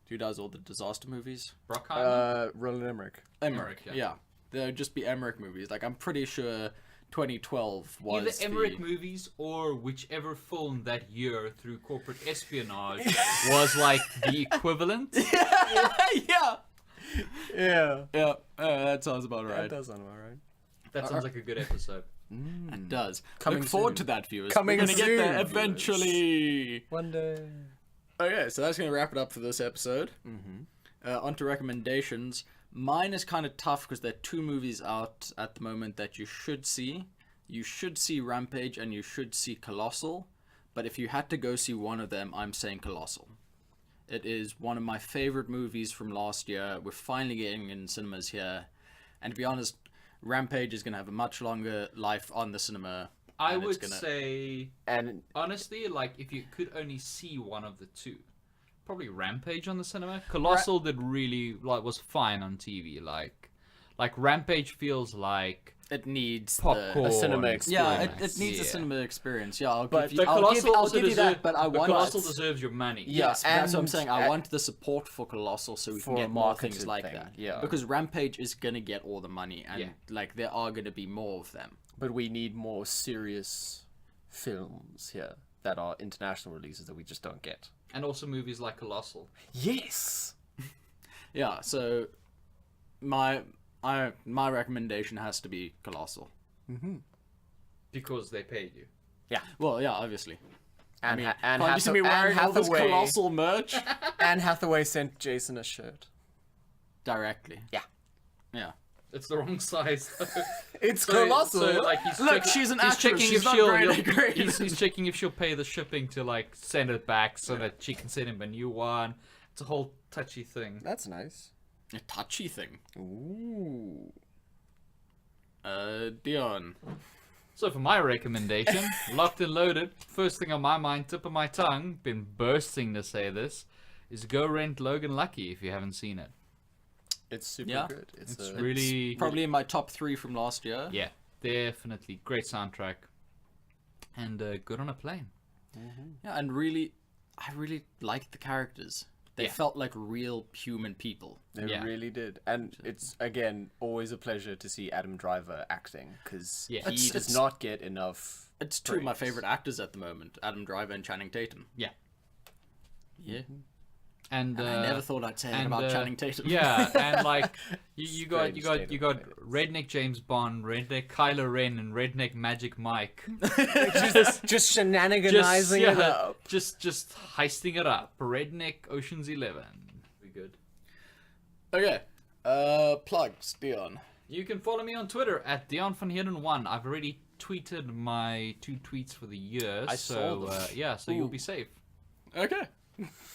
who does all the disaster movies. Bruckheimer? Roland Emmerich. Emmerich, yeah. yeah. There'd just be Emmerich movies. Like, I'm pretty sure 2012 was Either Emmerich movies or whichever film that year through corporate espionage was like the equivalent. yeah. Yeah. That sounds about right. That does sound about right. That sounds like a good episode. It does. Coming Look forward soon. to that, viewers. Coming We're gonna get soon, there viewers. eventually. One day. Okay, so that's gonna wrap it up for this episode. On to recommendations. Mine is kind of tough because there are 2 movies out at the moment that you should see. You should see Rampage and you should see Colossal. But if you had to go see one of them, I'm saying Colossal. It is one of my favorite movies from last year. We're finally getting in cinemas here. And to be honest, Rampage is going to have a much longer life on the cinema. I and it's would gonna- say, And honestly, like, if you could only see one of the 2, probably Rampage on the cinema. Colossal did really, like, was fine on TV. Like Rampage feels like It needs popcorn. a cinema Yeah, experience. it needs a Yeah. cinema experience. Yeah, I'll But give the you, I'll give, Colossal I'll also give you that, but I the want Colossal deserves your money. Yes, that's what I'm and- saying. I want the support for Colossal so we For can a get more marketed things like thing, that. yeah. Because Rampage is gonna get all the money, and Yeah. like there are gonna be more of them. But we need more serious films here that are international releases that we just don't get. And also movies like Colossal. Yes. Yeah. So my recommendation has to be Colossal. Because they paid you. Well, yeah, obviously. And Can't you see me wearing all this Colossal merch Anne Hathaway sent Jason a shirt. directly? Yeah. Yeah. It's the wrong size. It's So, Colossal. like, he's Look, checking, she's an he's actress, checking she's if not she'll, very he'll- great. he's checking if she'll pay the shipping to like send it back so that she can send him a new one. It's a whole touchy thing. That's nice. A touchy thing. Ooh. Dion. So for my recommendation, locked and loaded, first thing on my mind, tip of my tongue, been bursting to say this, is go rent Logan Lucky if you haven't seen it. It's super Yeah. good. It's a, really, Probably in my top 3 from last year. yeah, definitely great soundtrack, and good on a plane. Yeah, and I really liked the characters. They Yeah. felt like real human people. They Yeah. really did. And it's, again, always a pleasure to see Adam Driver acting, because Yeah. he It's- does it's- not get enough. It's 2 of my praise. favorite actors at the moment, Adam Driver and Channing Tatum. Yeah, Yeah. and I never thought I'd say that and, about Channing Tatum. yeah, and like you got Strange state of got affairs. redneck James Bond, redneck Kylo Ren, and redneck Magic Mike. Just shenaniganizing it up. just heisting it up. Redneck Ocean's 11. Be good. Okay. Plugs, Dion. You can follow me on Twitter at DionVanHidden1. I've already tweeted my 2 tweets for the year, I so saw them. yeah, so you'll Ooh. be safe. Okay.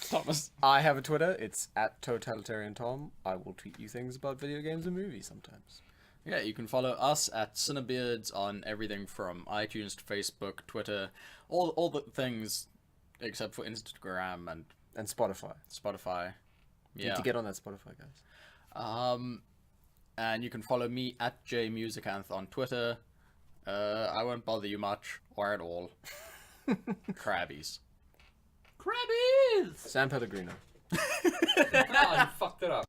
Thomas. I have a Twitter. It's at Totalitarian Tom. I will tweet you things about video games and movies sometimes. Yeah, you can follow us at CineBeards on everything from iTunes to Facebook, Twitter, all the things except for Instagram and And Spotify. Spotify. You Yeah. need to get on that Spotify, guys. And you can follow me at JMusicanth on Twitter. I won't bother you much or at all. Crabbies. Crabbies! San Pellegrino. Oh, you fucked it up.